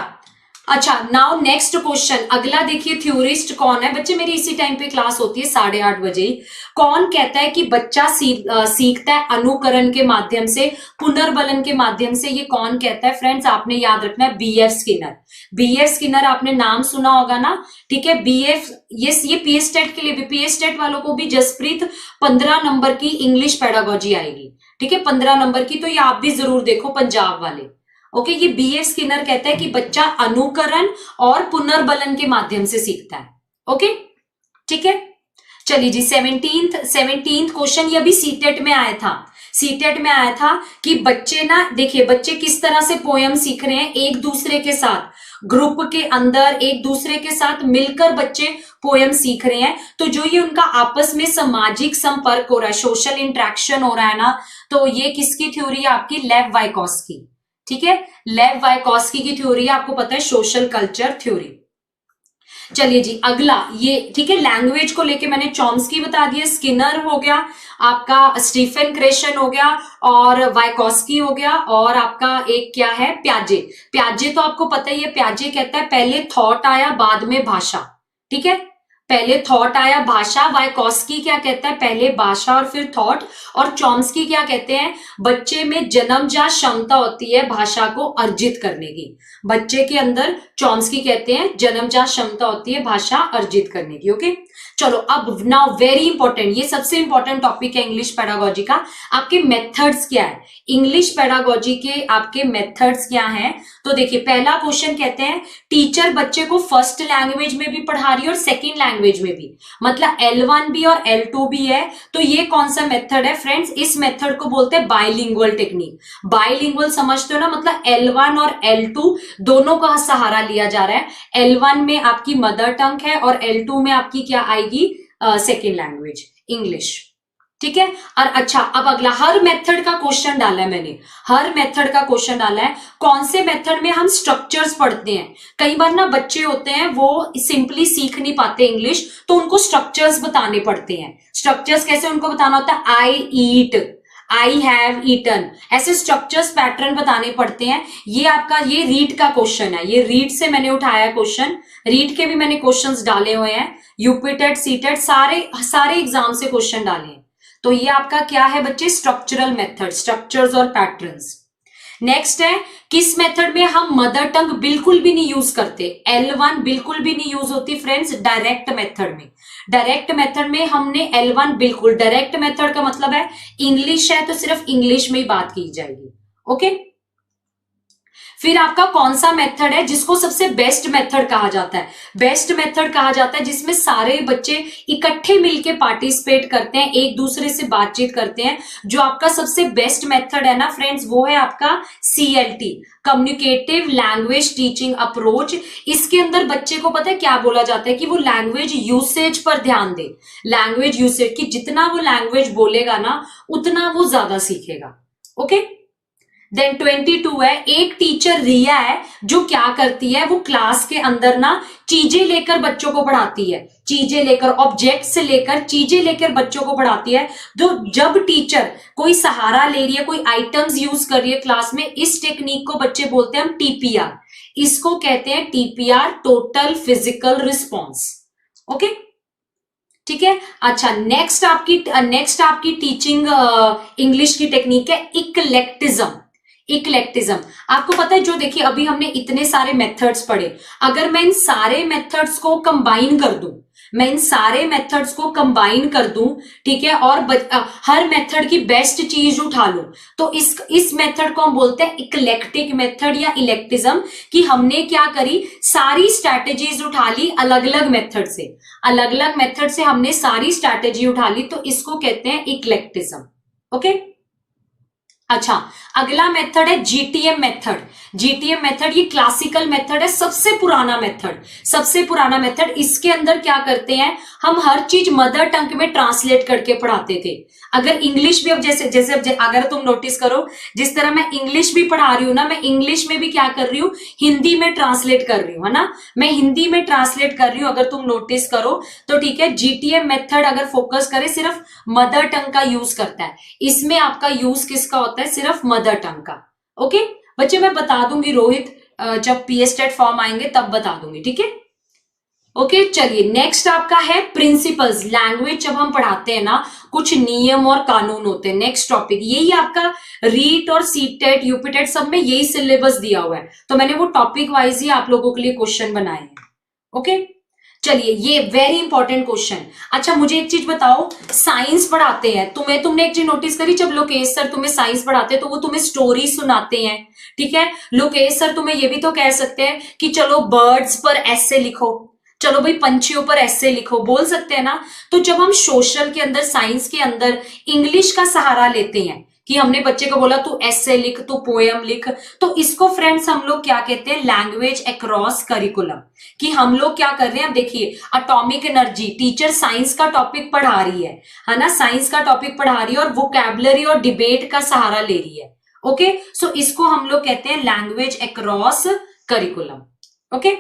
अच्छा, नाउ नेक्स्ट क्वेश्चन, अगला देखिए, थ्योरिस्ट कौन है बच्चे, मेरी इसी टाइम पे क्लास होती है 8:30 बजे ही। कौन कहता है कि बच्चा सीखता है अनुकरण के माध्यम से, पुनर्बलन के माध्यम से, ये कौन कहता है फ्रेंड्स, आपने याद रखना है, बीएफ स्किनर। बीएफ स्किनर आपने नाम सुना होगा ना, ठीक है। बीएफ, ये पीएस टेट के लिए भी, पीएस टेट वालों को भी जसप्रीत 15 नंबर की इंग्लिश पेडागोजी आएगी, ठीक है, 15 नंबर की, तो ये आप भी जरूर देखो, पंजाब वाले। ओके, ये बीएफ स्किनर कहता है कि बच्चा अनुकरण और पुनर्बलन के माध्यम से सीखता है। ओके, ठीक है। चलिए जी, 17th क्वेश्चन, ये अभी सीटेट में आया था, सीटेट में आया था कि बच्चे ना, देखिए बच्चे किस तरह से पोयम सीख रहे हैं, एक दूसरे के साथ, ग्रुप के अंदर एक दूसरे के साथ मिलकर बच्चे पोयम सीख रहे हैं। तो जो ये उनका आपस में सामाजिक संपर्क हो रहा है, सोशल इंटरेक्शन हो रहा है ना, तो ये किसकी थ्योरी है आपकी, लेव वाइकोस्की, ठीक है। लेव वाइकोस्की की थ्योरी है, आपको पता है, सोशल कल्चर थ्योरी। चलिए जी अगला, ये ठीक है, लैंग्वेज को लेके मैंने चॉम्स्की बता दिया, स्किनर हो गया आपका, स्टीफन क्रेशन हो गया, और वाइकोस्की हो गया, और आपका एक क्या है, प्याजे। प्याजे तो आपको पता ही है, प्याजे कहता है पहले थॉट आया बाद में भाषा, ठीक है, पहले थॉट आया भाषा। वाइकोस्की क्या कहता है, पहले भाषा और फिर थॉट। और चॉम्स्की क्या कहते हैं, बच्चे में जन्मजात क्षमता होती है भाषा को अर्जित करने की, बच्चे के अंदर, चॉम्स्की कहते हैं जन्मजात क्षमता होती है भाषा अर्जित करने की। ओके, चलो अब नाउ वेरी इंपॉर्टेंट, ये सबसे इंपॉर्टेंट टॉपिक है इंग्लिश पेडागोजी का, आपके मेथड्स क्या है, इंग्लिश पेडागोजी के आपके मेथड्स क्या हैं। तो देखिए, पहला क्वेश्चन कहते हैं, टीचर बच्चे को फर्स्ट लैंग्वेज में भी पढ़ा रही है और सेकंड लैंग्वेज में भी, मतलब L1 भी और L2 भी है, तो ये कौन सा मेथड है फ्रेंड्स, इस मेथड को बोलते हैं बाइलिंगुअल टेक्निक। बाइलिंगुअल समझते हो ना, मतलब L1 और L2 दोनों का सहारा लिया जा रहा है, L1 में आपकी मदर टंग है और L2 में आपकी क्या आएगी, सेकेंड लैंग्वेज इंग्लिश, ठीक है। और अच्छा, अब अगला, हर मेथड का क्वेश्चन डाला है मैंने, हर मेथड का क्वेश्चन डाला है। कौन से मेथड में हम स्ट्रक्चर्स पढ़ते हैं, कई बार ना बच्चे होते हैं वो सिंपली सीख नहीं पाते इंग्लिश, तो उनको स्ट्रक्चर्स बताने पड़ते हैं। स्ट्रक्चर्स कैसे उनको बताना होता है, आई ईट, आई हैव ईटन, ऐसे स्ट्रक्चर्स पैटर्न बताने पड़ते हैं। ये आपका, ये रीड का क्वेश्चन है, ये रीड से मैंने उठाया क्वेश्चन, रीड के भी मैंने क्वेश्चंस डाले हुए हैं, यूपीटेट सीटेट सारे एग्जाम से क्वेश्चन डाले हैं। तो ये आपका क्या है बच्चे, स्ट्रक्चरल मेथड, स्ट्रक्चर्स और पैटर्न्स। नेक्स्ट है, किस मेथड में हम मदर टंग बिल्कुल भी नहीं यूज करते, L1 बिल्कुल भी नहीं यूज होती फ्रेंड्स, डायरेक्ट मेथड में। डायरेक्ट मेथड में हमने L1 बिल्कुल, डायरेक्ट मेथड का मतलब है इंग्लिश है तो सिर्फ इंग्लिश में ही बात की जाएगी। ओके, फिर आपका कौन सा मेथड है जिसको सबसे बेस्ट मेथड कहा जाता है, बेस्ट मेथड कहा जाता है जिसमें सारे बच्चे इकट्ठे मिलके पार्टिसिपेट करते हैं, एक दूसरे से बातचीत करते हैं। जो आपका सबसे बेस्ट मेथड है ना फ्रेंड्स, वो है आपका CLT, communicative language teaching approach. इसके अंदर बच्चे को पता है क्या बोला जाता है कि वो लैंग्वेज यूसेज पर ध्यान दे, लैंग्वेज यूसेज की, जितना वो लैंग्वेज बोलेगा ना उतना वो ज्यादा सीखेगा। ओके, देन 22 है, एक टीचर रिया है जो क्या करती है, वो क्लास के अंदर ना चीजें लेकर बच्चों को पढ़ाती है, चीजें लेकर, ऑब्जेक्ट से लेकर चीजें लेकर बच्चों को पढ़ाती है। तो जब टीचर कोई सहारा ले रही है, कोई आइटम्स यूज कर रही है क्लास में, इस टेक्निक को बच्चे बोलते हैं हम TPR, इसको कहते हैं TPR, total physical response. Okay, ठीक है। अच्छा, नेक्स्ट आपकी टीचिंग इंग्लिश की टेक्निक है इक्लेक्टिज्म। इक्लेक्टिज्म आपको पता है, जो देखिए अभी हमने इतने सारे मेथड्स पढ़े, अगर मैं इन सारे मेथड्स को कंबाइन कर दूं, मैं इन सारे मेथड्स को कंबाइन कर दूं, ठीक है, और हर मेथड की बेस्ट चीज उठा लूं, तो इस मेथड को हम बोलते हैं इक्लेक्टिक मेथड या इलेक्टिज्म, कि हमने क्या करी, सारी स्ट्रैटेजीज उठा ली अलग अलग मेथड से, अलग अलग मेथड से हमने सारी स्ट्रैटेजी उठा ली, तो इसको कहते हैं इक्लेक्टिज्म। ओके, अच्छा, अगला मेथड है जीटीएम मेथड। जीटीएम मेथड ये क्लासिकल मेथड है, सबसे पुराना मेथड, सबसे पुराना मेथड। इसके अंदर क्या करते हैं, हम हर चीज मदर टंग में ट्रांसलेट करके पढ़ाते थे। अगर इंग्लिश भी अब जैसे अगर तुम नोटिस करो, जिस तरह मैं इंग्लिश भी पढ़ा रही हूं ना, मैं इंग्लिश में भी क्या कर रही हूं, हिंदी में ट्रांसलेट कर रही हूं, है ना, मैं हिंदी में ट्रांसलेट कर रही हूं, अगर तुम नोटिस करो तो, ठीक है। जीटीएम मेथड अगर फोकस करे, सिर्फ मदर टंग का यूज करता है, इसमें आपका यूज किसका होता है, सिर्फ मदर टंग का। ओके बच्चे, मैं बता दूंगी रोहित, जब पीएसटेट फॉर्म आएंगे तब बता दूंगी, ठीक है। ओके चलिए, नेक्स्ट आपका है प्रिंसिपल्स। लैंग्वेज जब हम पढ़ाते हैं ना, कुछ नियम और कानून होते हैं। नेक्स्ट टॉपिक यही आपका रीट और सीटेट यूपीटेट सब में यही सिलेबस दिया हुआ है, तो मैंने वो टॉपिक वाइज ही आप लोगों के लिए क्वेश्चन बनाए हैं। ओके चलिए, ये वेरी इंपॉर्टेंट क्वेश्चन। अच्छा मुझे एक चीज बताओ, साइंस पढ़ाते हैं तुमने एक चीज नोटिस करी, जब लोकेश सर तुम्हें साइंस पढ़ाते हैं तो वो तुम्हें स्टोरी सुनाते हैं, ठीक है। लोकेश सर तुम्हें ये भी तो कह सकते हैं कि चलो बर्ड्स पर ऐसे लिखो, चलो भाई पंछियों पर ऐसे लिखो, बोल सकते हैं ना। तो जब हम सोशल के अंदर, साइंस के अंदर इंग्लिश का सहारा लेते हैं, कि हमने बच्चे को बोला तू ऐसे लिख, तू पोएम लिख, तो इसको फ्रेंड्स हम लोग क्या कहते हैं, लैंग्वेज अक्रॉस करिकुलम। कि हम लोग क्या कर रहे हैं, अब देखिए एटॉमिक एनर्जी, टीचर साइंस का टॉपिक पढ़ा रही है ना, साइंस का टॉपिक पढ़ा रही है और वोकैबुलरी और डिबेट का सहारा ले रही है। ओके सो इसको हम लोग कहते हैं language across curriculum. Okay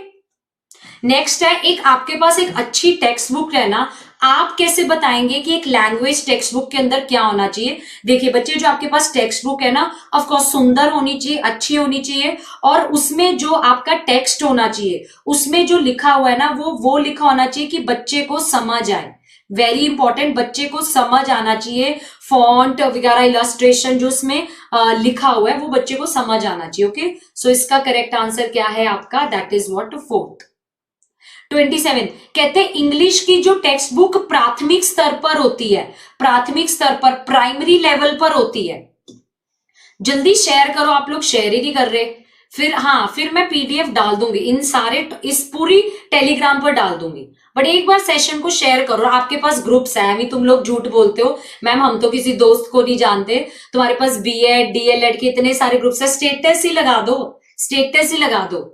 next है, एक आपके पास एक अच्छी टेक्स्ट बुक है ना, आप कैसे बताएंगे कि एक लैंग्वेज टेक्स्ट बुक के अंदर क्या होना चाहिए। देखिए बच्चे, जो आपके पास टेक्स्ट बुक है ना, ऑफ कोर्स सुंदर होनी चाहिए, अच्छी होनी चाहिए, और उसमें जो आपका टेक्स्ट होना चाहिए, उसमें जो लिखा हुआ है ना, वो लिखा होना चाहिए कि बच्चे को समझ आए। वेरी इंपॉर्टेंट, बच्चे को समझ आना चाहिए। फॉन्ट वगैरह, इलस्ट्रेशन जो उसमें लिखा हुआ है वो बच्चे को समझ आना चाहिए। ओके सो इसका करेक्ट आंसर क्या है आपका, दैट इज व्हाट, 4th। 27 कहते हैं इंग्लिश की जो टेक्स्ट बुक प्राथमिक स्तर पर होती है, प्राथमिक स्तर पर, प्राइमरी लेवल पर होती है। जल्दी शेयर करो, आप लोग शेयर ही नहीं कर रहे। फिर मैं पीडीएफ डाल दूंगी, इन सारे इस पूरी टेलीग्राम पर डाल दूंगी, बट एक बार सेशन को शेयर करो। आपके पास ग्रुप्स है, अभी तुम लोग झूठ बोलते हो मैम हम तो किसी दोस्त को नहीं जानते, तुम्हारे पास बीएड डीएलएड के इतने सारे ग्रुप्स है, स्टेटस ही लगा दो, स्टेटस ही लगा दो।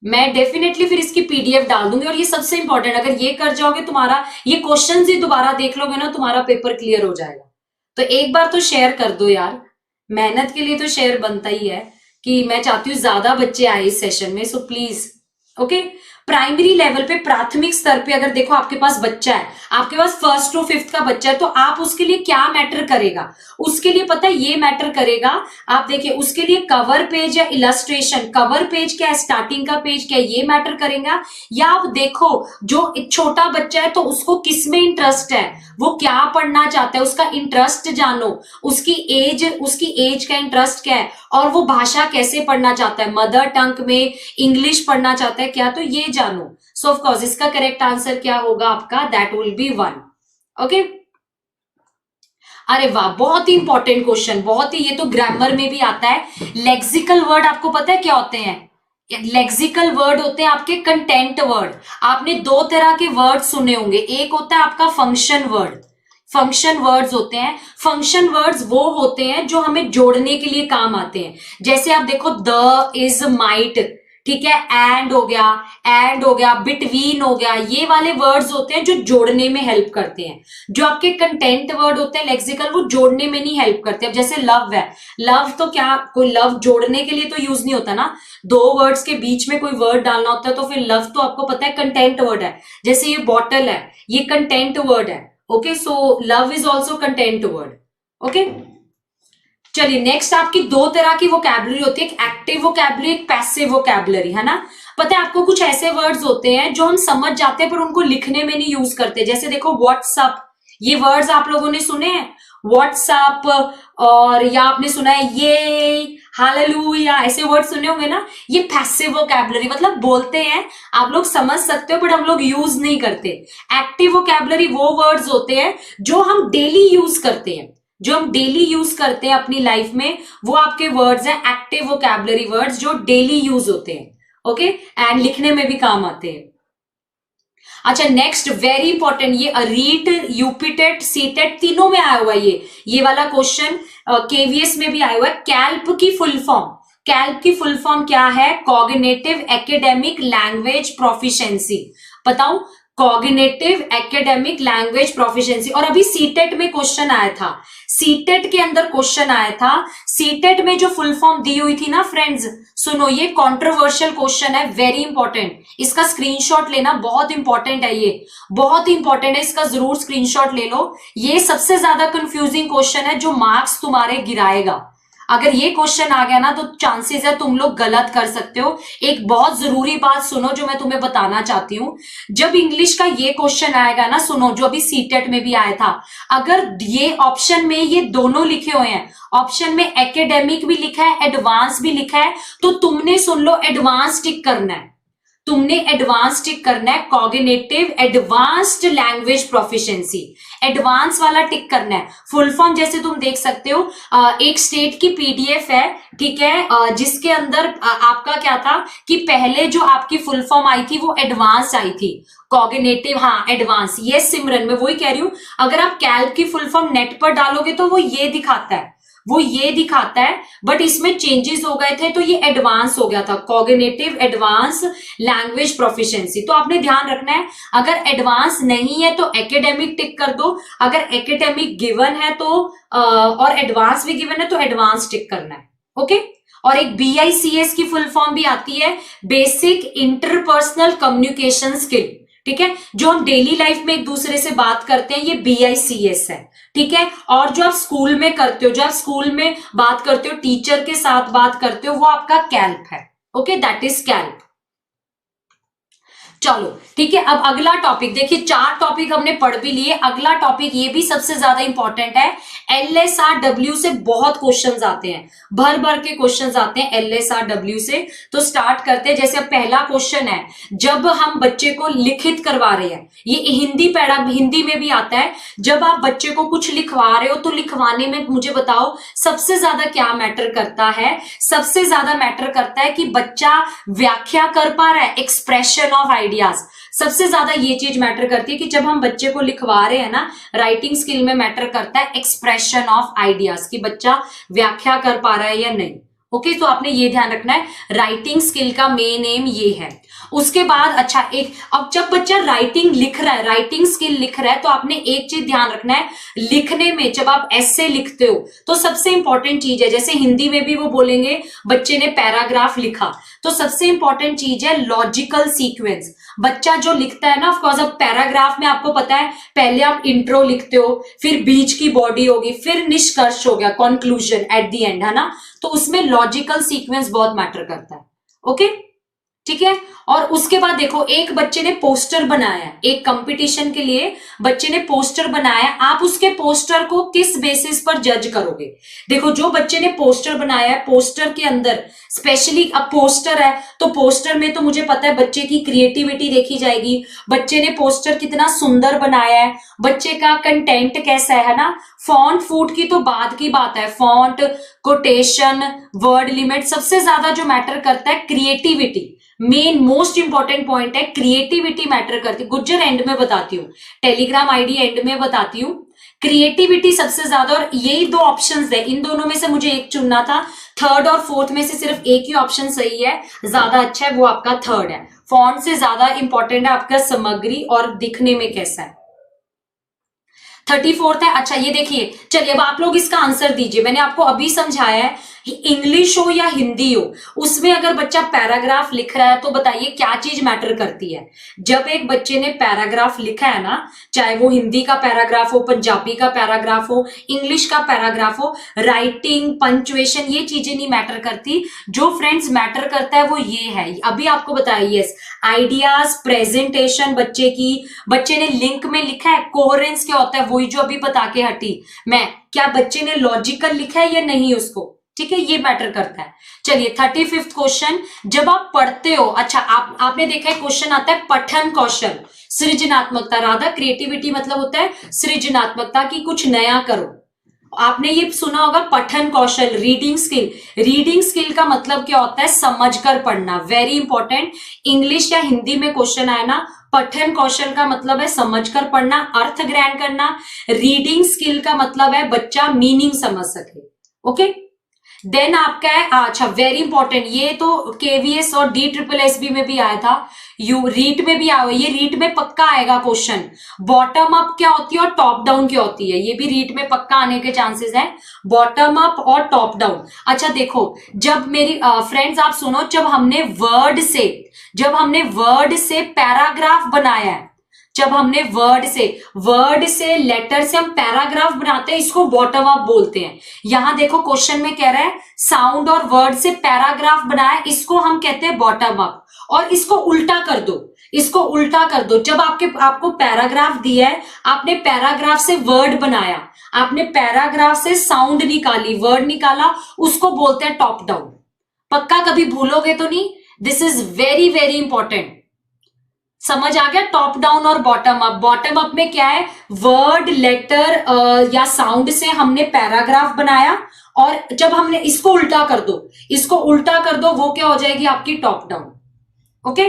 मैं डेफिनेटली फिर इसकी पीडीएफ डाल दूंगी। और ये सबसे इंपॉर्टेंट, अगर ये कर जाओगे, तुम्हारा ये क्वेश्चन ही दोबारा देख लोगे ना, तुम्हारा पेपर क्लियर हो जाएगा। तो एक बार तो शेयर कर दो यार, मेहनत के लिए तो शेयर बनता ही है, कि मैं चाहती हूँ ज्यादा बच्चे आए इस सेशन में, so please. Okay primary level पे, प्राथमिक स्तर पे अगर देखो आपके पास बच्चा है, आपके पास 1st to 5th का बच्चा है, तो आप उसके लिए क्या मैटर करेगा, उसके लिए पता है ये मैटर करेगा। आप देखिए उसके लिए कवर पेज या इलस्ट्रेशन, कवर पेज क्या है, स्टार्टिंग का पेज क्या है, ये मैटर करेगा। या आप देखो जो एक छोटा बच्चा है तो उसको किस में इंटरेस्ट है, वो क्या पढ़ना चाहता है, उसका इंटरेस्ट जानो, उसकी एज का इंटरेस्ट क्या है, और वो भाषा कैसे पढ़ना चाहता है, मदर टंग में, इंग्लिश पढ़ना चाहता है क्या, तो ये जानो। सो ऑफ कोर्स इसका करेक्ट आंसर क्या होगा आपका, दैट विल बी 1। ओके अरे वाह, बहुत ही इंपॉर्टेंट क्वेश्चन, बहुत ही, ये तो ग्रामर में भी आता है। लेक्सिकल वर्ड आपको पता है क्या होते हैं, लेक्सिकल वर्ड होते हैं आपके कंटेंट वर्ड। आपने 2 तरह के वर्ड सुने होंगे, एक होता है आपका फंक्शन वर्ड, फंक्शन वर्ड्स होते हैं। फंक्शन वर्ड्स वो होते हैं जो हमें जोड़ने के लिए काम आते हैं। जैसे आप देखो द, इज, माइट, ठीक है, एंड हो गया, बिटवीन हो गया, ये वाले वर्ड्स होते हैं जो जोड़ने में हेल्प करते हैं। जो आपके कंटेंट वर्ड होते हैं लेक्सिकल, वो जोड़ने में नहीं हेल्प करते। अब जैसे लव है, लव तो क्या, कोई लव जोड़ने के लिए तो यूज नहीं होता ना, 2 वर्ड्स के बीच में कोई वर्ड डालना होता है, तो फिर लव तो आपको पता है कंटेंट वर्ड है। जैसे ये बॉटल है, ये कंटेंट वर्ड है। Okay so love is also content word. Okay चलिए नेक्स्ट, आपकी 2 तरह की वोकैबुलरी होती है, एक एक्टिव वोकैबुलरी, एक पैसिव वोकैबुलरी, है ना। पता है आपको कुछ ऐसे वर्ड्स होते हैं जो हम समझ जाते हैं पर उनको लिखने में नहीं यूज करते। जैसे देखो व्हाट्सअप, ये वर्ड्स आप लोगों ने सुने हैं, व्हाट्सअप, और या आपने सुना है ये, हालेलुया, ऐसे वर्ड सुने होंगे ना। ये पैसिव वोकैबुलरी, मतलब बोलते हैं, आप लोग समझ सकते हो, बट हम लोग यूज नहीं करते। एक्टिव वोकैबुलरी वो वर्ड्स होते हैं जो हम डेली यूज करते हैं, जो हम डेली यूज करते हैं अपनी लाइफ में, वो आपके वर्ड्स हैं एक्टिव वोकैबुलरी वर्ड्स, जो डेली यूज होते हैं। ओके, एंड लिखने में भी काम आते हैं। अच्छा, नेक्स्ट वेरी इंपॉर्टेंट, ये रीट, यूपीटेट, सीटेट तीनों में आया हुआ है ये वाला क्वेश्चन, केवीएस में भी आया हुआ है। कैल्प की फुल फॉर्म, कैल्प की फुल फॉर्म क्या है? Cognitive academic language proficiency. बताओ, कॉग्निटिव एकेडमिक लैंग्वेज प्रोफिशिएंसी। और अभी सीटेट में क्वेश्चन आया था, सीटेट के अंदर क्वेश्चन आया था, सीटेट में जो फुल फॉर्म दी हुई थी ना फ्रेंड्स, सुनो, ये कंट्रोवर्शियल क्वेश्चन है, वेरी इंपॉर्टेंट, इसका स्क्रीनशॉट लेना बहुत इंपॉर्टेंट है, ये बहुत इंपॉर्टेंट है, इसका जरूर स्क्रीनशॉट ले लो। ये सबसे ज्यादा कंफ्यूजिंग क्वेश्चन है जो मार्क्स तुम्हारे गिराएगा। अगर ये क्वेश्चन आ गया ना तो चांसेस है तुम लोग गलत कर सकते हो। एक बहुत जरूरी बात सुनो जो मैं तुम्हें बताना चाहती हूँ, जब इंग्लिश का ये क्वेश्चन आएगा ना, सुनो, जो अभी सीटेट में भी आया था, अगर ये ऑप्शन में ये दोनों लिखे हुए हैं, ऑप्शन में एकेडमिक भी लिखा है, एडवांस भी लिखा है, तो तुमने, सुन लो, एडवांस टिक करना है, तुमने एडवांस टिक करना है, cognitive advanced language proficiency, advance वाला टिक करना है। फुल फॉर्म जैसे तुम देख सकते हो, एक स्टेट की पीडीएफ है, ठीक है, जिसके अंदर आपका क्या था कि पहले जो आपकी फुल फॉर्म आई थी वो एडवांस आई थी, कॉग्निटिव, हाँ एडवांस। ये सिमरन, मैं वही कह रही हूं, अगर आप कैल्क की फुल फॉर्म नेट पर डालोगे तो वो ये दिखाता है, वो ये दिखाता है, बट इसमें चेंजेस हो गए थे तो ये एडवांस हो गया था, कॉग्निटिव एडवांस लैंग्वेज प्रोफिशिएंसी। तो आपने ध्यान रखना है, अगर एडवांस नहीं है तो एकेडमिक टिक कर दो, अगर एकेडमिक गिवन है तो और एडवांस भी गिवन है तो एडवांस टिक करना है। ओके, और एक BICS की फुल फॉर्म भी आती है, बेसिक इंटरपर्सनल कम्युनिकेशन स्किल, ठीक है, जो हम डेली लाइफ में एक दूसरे से बात करते हैं, ये BICS है, ठीक है। और जो आप स्कूल में करते हो, जो आप स्कूल में बात करते हो, टीचर के साथ बात करते हो, वो आपका कैल्प है। Okay, that is kelp. चलो ठीक है, अब अगला टॉपिक देखिए, 4 टॉपिक हमने पढ़ भी लिए, अगला टॉपिक ये भी सबसे ज्यादा इंपॉर्टेंट है। LSRW से बहुत क्वेश्चंस आते हैं, भर भर के क्वेश्चंस आते हैं LSRW से। तो स्टार्ट करते हैं। जैसे अब पहला क्वेश्चन है, जब हम बच्चे को लिखित करवा रहे हैं, ये हिंदी में भी आता है, जब आप बच्चे को कुछ लिखवा रहे हो तो लिखवाने में मुझे बताओ सबसे ज्यादा क्या मैटर करता है? सबसे ज्यादा मैटर करता है कि बच्चा व्याख्या कर पा रहा है, एक्सप्रेशन ऑफ आइडियाज। सबसे ज्यादा ये चीज मैटर करती है कि जब हम बच्चे को लिखवा रहे हैं ना, राइटिंग स्किल में मैटर करता है एक्सप्रेशन ऑफ आइडियाज, कि बच्चा व्याख्या कर पा रहा है या नहीं। ओके, तो आपने ये ध्यान रखना है, राइटिंग स्किल का मेन एम ये है। उसके बाद अच्छा, अब जब बच्चा राइटिंग लिख रहा है, राइटिंग स्किल लिख रहा है, तो आपने एक चीज ध्यान रखना है, लिखने में जब आप ऐसे लिखते हो तो सबसे इंपॉर्टेंट चीज है, जैसे हिंदी में भी वो बोलेंगे बच्चे ने पैराग्राफ लिखा, तो सबसे इंपॉर्टेंट चीज है लॉजिकल सीक्वेंस। बच्चा जो लिखता है ना, ऑफकोर्स अब पैराग्राफ में आपको पता है, पहले आप इंट्रो लिखते हो, फिर बीच की बॉडी होगी, फिर निष्कर्ष हो गया, कंक्लूजन एट द एंड, है ना। तो उसमें लॉजिकल सीक्वेंस बहुत मैटर करता है। ओके, ठीक है। और उसके बाद देखो, एक बच्चे ने पोस्टर बनाया, एक कंपटीशन के लिए बच्चे ने पोस्टर बनाया, आप उसके पोस्टर को किस बेसिस पर जज करोगे? देखो, जो बच्चे ने पोस्टर बनाया है, पोस्टर के अंदर स्पेशली, अब पोस्टर है तो पोस्टर में तो मुझे पता है बच्चे की क्रिएटिविटी देखी जाएगी, बच्चे ने पोस्टर कितना सुंदर बनाया है, बच्चे का कंटेंट कैसा है ना। फॉन्ट फूट की तो बाद की बात है, फॉन्ट, कोटेशन, वर्ड लिमिट, सबसे ज्यादा जो मैटर करता है creativity, main most important point है, क्रिएटिविटी मैटर करती है। गुज्जर एंड में बताती हूँ, टेलीग्राम आईडी एंड में बताती हूँ, क्रिएटिविटी सबसे ज्यादा। और यही 2 ऑप्शंस है, इन दोनों में से मुझे एक चुनना था, थर्ड और फोर्थ में से सिर्फ एक ही ऑप्शन सही है, ज्यादा अच्छा है, वो आपका थर्ड है। फॉन्ट से ज्यादा इंपॉर्टेंट है आपका सामग्री और दिखने में कैसा है। 34th है। अच्छा, ये देखिए, चलिए अब आप लोग इसका आंसर दीजिए। मैंने आपको अभी समझाया है, इंग्लिश हो या हिंदी हो, उसमें अगर बच्चा पैराग्राफ लिख रहा है तो बताइए क्या चीज मैटर करती है? जब एक बच्चे ने पैराग्राफ लिखा है ना, चाहे वो हिंदी का पैराग्राफ हो, पंजाबी का पैराग्राफ हो, इंग्लिश का पैराग्राफ हो, राइटिंग, पंक्चुएशन, ये चीजें नहीं मैटर करती। जो फ्रेंड्स मैटर करता है वो ये है, अभी आपको बताया, यस, आइडियाज, प्रेजेंटेशन बच्चे की, बच्चे ने लिंक में लिखा है, कोहेरेंस क्या होता है, वही जो अभी बता के हटी मैं, क्या बच्चे ने लॉजिकल लिखा है या नहीं उसको, ठीक है, ये मैटर करता है। चलिए 35th क्वेश्चन, जब आप पढ़ते हो, अच्छा आपने देखा है क्वेश्चन आता है पठन कौशल, सृजनात्मकता, राधा क्रिएटिविटी मतलब होता है सृजनात्मकता की कुछ नया करो। आपने ये सुना होगा पठन कौशल, रीडिंग स्किल। रीडिंग स्किल का मतलब क्या होता है, समझकर पढ़ना, वेरी इंपॉर्टेंट। इंग्लिश या हिंदी में क्वेश्चन आया ना, पठन कौशल का मतलब है समझकर पढ़ना, अर्थ ग्रहण करना। रीडिंग स्किल का मतलब है बच्चा मीनिंग समझ सके। ओके, देन आपका है, अच्छा वेरी इंपॉर्टेंट, ये तो केवीएस और DSSB में भी आया था, यू रीट में भी आया, ये रीट में पक्का आएगा क्वेश्चन। बॉटम अप क्या होती है और टॉप डाउन क्या होती है, ये भी रीट में पक्का आने के चांसेस हैं, बॉटम अप और टॉप डाउन। अच्छा देखो, जब मेरी फ्रेंड्स आप सुनो, जब हमने वर्ड से पैराग्राफ बनाया है, जब हमने वर्ड से लेटर से हम पैराग्राफ बनाते हैं, इसको बॉटम अप बोलते हैं। यहां देखो क्वेश्चन में कह रहा है साउंड और वर्ड से पैराग्राफ बनाया, इसको हम कहते हैं बॉटम अप। और इसको उल्टा कर दो, जब आपको पैराग्राफ दिया है, आपने पैराग्राफ से वर्ड बनाया, आपने पैराग्राफ से साउंड निकाली, वर्ड निकाला, उसको बोलते हैं टॉप डाउन। पक्का कभी भूलोगे तो नहीं, this is very very important. समझ आ गया, टॉप डाउन और बॉटम अप। बॉटम अप में क्या है, वर्ड लेटर या साउंड से हमने पैराग्राफ बनाया, और जब हमने इसको उल्टा कर दो, वो क्या हो जाएगी आपकी टॉप डाउन। ओके,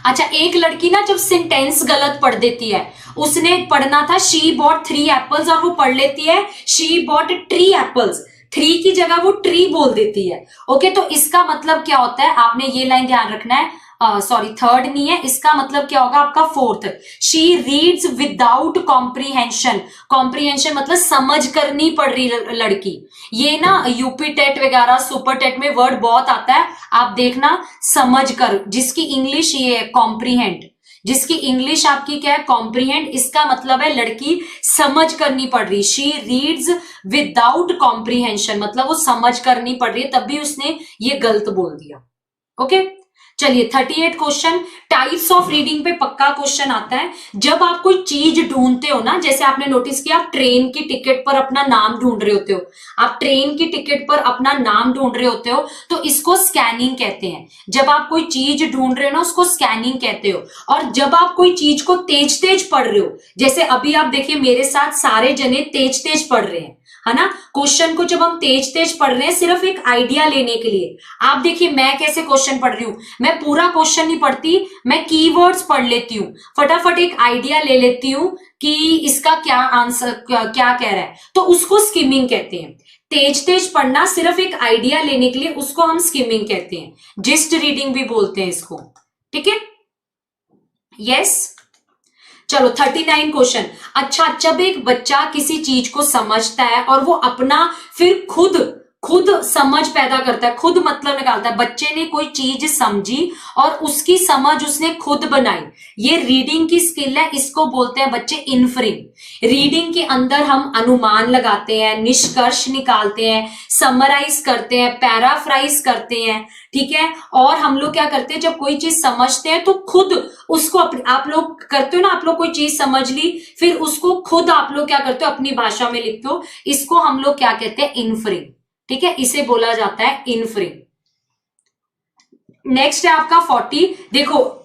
अच्छा एक लड़की ना जब सेंटेंस गलत पढ़ देती है, उसने पढ़ना था शी बॉट 3 एप्पल्स और वो पढ़ लेती है शी बॉट 3 एप्पल्स, 3 की जगह वो ट्री बोल देती है। ओके, तो इसका मतलब क्या होता है, आपने ये लाइन ध्यान रखना है, सॉरी थर्ड नहीं है, इसका मतलब क्या होगा आपका fourth, she reads without comprehension. Comprehension मतलब समझ कर नहीं पढ़ रही लड़की। ये ना यूपी टेट वगैरह सुपर टेट में वर्ड बहुत आता है, आप देखना, समझ कर, जिसकी इंग्लिश ये है कॉम्प्रीहेंड, जिसकी इंग्लिश आपकी क्या है कॉम्प्रीहेंड, इसका मतलब है लड़की समझ कर नहीं पढ़ रही। शी रीड्स विदाउट कॉम्प्रीहेंशन मतलब वो समझ कर नहीं पढ़ रही है, तब भी उसने ये गलत बोल दिया। ओके, चलिए 38 क्वेश्चन, टाइप्स ऑफ रीडिंग पे पक्का क्वेश्चन आता है। जब आप कोई चीज ढूंढते हो ना, जैसे आपने नोटिस किया, आप ट्रेन की टिकट पर अपना नाम ढूंढ रहे होते हो, आप ट्रेन की टिकट पर अपना नाम ढूंढ रहे होते हो, तो इसको स्कैनिंग कहते हैं। जब आप कोई चीज ढूंढ रहे हो ना, उसको स्कैनिंग कहते हो। और जब आप कोई चीज को तेज तेज पढ़ रहे हो, जैसे अभी आप देखिए मेरे साथ सारे जने तेज तेज पढ़ रहे हैं, है ना, क्वेश्चन को जब हम तेज तेज पढ़ रहे हैं सिर्फ एक आइडिया लेने के लिए। आप देखिए मैं कैसे क्वेश्चन पढ़ रही हूं, मैं पूरा क्वेश्चन नहीं पढ़ती, मैं कीवर्ड्स पढ़ लेती हूँ, फटाफट एक आइडिया ले लेती हूँ कि इसका क्या आंसर क्या कह रहा है, तो उसको स्किमिंग कहते हैं। तेज तेज पढ़ना सिर्फ एक आइडिया लेने के लिए, उसको हम स्किमिंग कहते हैं, जिस्ट रीडिंग भी बोलते हैं इसको। ठीक है, यस। चलो 39 क्वेश्चन, अच्छा जब एक बच्चा किसी चीज को समझता है और वो अपना फिर खुद समझ पैदा करता है, खुद मतलब निकालता है, बच्चे ने कोई चीज समझी और उसकी समझ उसने खुद बनाई, ये रीडिंग की स्किल है, इसको बोलते हैं बच्चे इन्फरिंग। रीडिंग के अंदर हम अनुमान लगाते हैं, निष्कर्ष निकालते हैं, समराइज करते हैं, पैराफ्राइज करते हैं, ठीक है। और हम लोग क्या करते हैं, जब कोई चीज समझते हैं तो खुद उसको आप लोग करते हो ना, आप लोग कोई चीज समझ ली फिर उसको खुद आप लोग क्या करते हो अपनी भाषा में लिखते हो, इसको हम लोग क्या कहते हैं, इन्फरिंग। ठीक है, इसे बोला जाता है इन्फरिंग। नेक्स्ट है आपका 40, देखो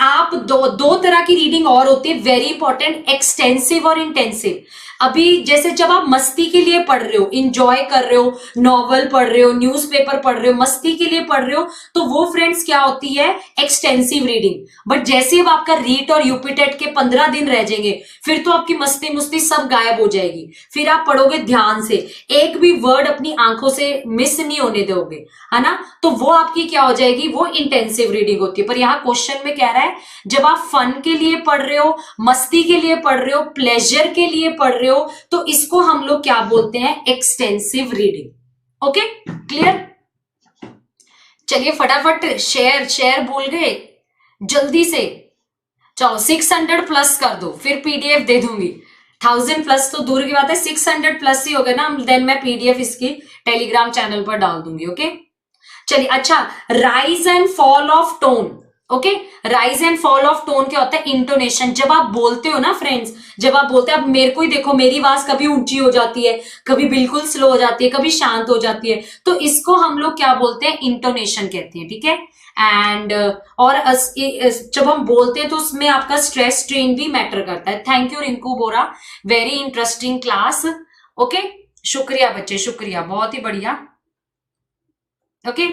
आप दो तरह की रीडिंग और होती है, वेरी इंपॉर्टेंट, एक्सटेंसिव और इंटेंसिव। अभी जैसे जब आप मस्ती के लिए पढ़ रहे हो, इंजॉय कर रहे हो, नॉवल पढ़ रहे हो, न्यूज़पेपर पढ़ रहे हो, मस्ती के लिए पढ़ रहे हो, तो वो फ्रेंड्स क्या होती है, एक्सटेंसिव रीडिंग। बट जैसे अब आपका रीट और यूपीटेट के 15 दिन रह जाएंगे, फिर तो आपकी मस्ती मुस्ती सब गायब हो जाएगी, फिर आप पढ़ोगे ध्यान से, एक भी वर्ड अपनी आंखों से मिस नहीं होने दोगे, है ना, तो वो आपकी क्या हो जाएगी, वो इंटेंसिव रीडिंग होती है। पर यहाँ क्वेश्चन में कह रहा है जब आप फन के लिए पढ़ रहे हो, मस्ती के लिए पढ़ रहे हो, प्लेजर के लिए पढ़ रहे हो, तो इसको हम लोग क्या बोलते हैं, एक्सटेंसिव रीडिंग। Okay, clear. चलिए फटाफट शेयर भूल गए, जल्दी से चलो 600 प्लस कर दो, फिर पीडीएफ दे दूंगी। 1000 प्लस तो दूर की बात है, 600 प्लस ही हो गया ना, देन मैं पीडीएफ इसकी टेलीग्राम चैनल पर डाल दूंगी। ओके, चलिए अच्छा, rise and fall of tone, okay, rise and fall of tone क्या होता है? इंटोनेशन। जब आप बोलते हो ना फ्रेंड्स, जब आप बोलते हैं, अब मेरे को ही देखो, मेरी आवाज कभी ऊंची हो जाती है, कभी बिल्कुल स्लो हो जाती है, कभी शांत हो जाती है, तो इसको हम लोग क्या बोलते हैं? इंटोनेशन कहते हैं, ठीक है। एंड और जब हम बोलते हैं तो उसमें आपका स्ट्रेस स्ट्रेन भी मैटर करता है। Thank you Rinku Bora, very interesting class. Okay, शुक्रिया बच्चे, शुक्रिया, बहुत ही बढ़िया। ओके,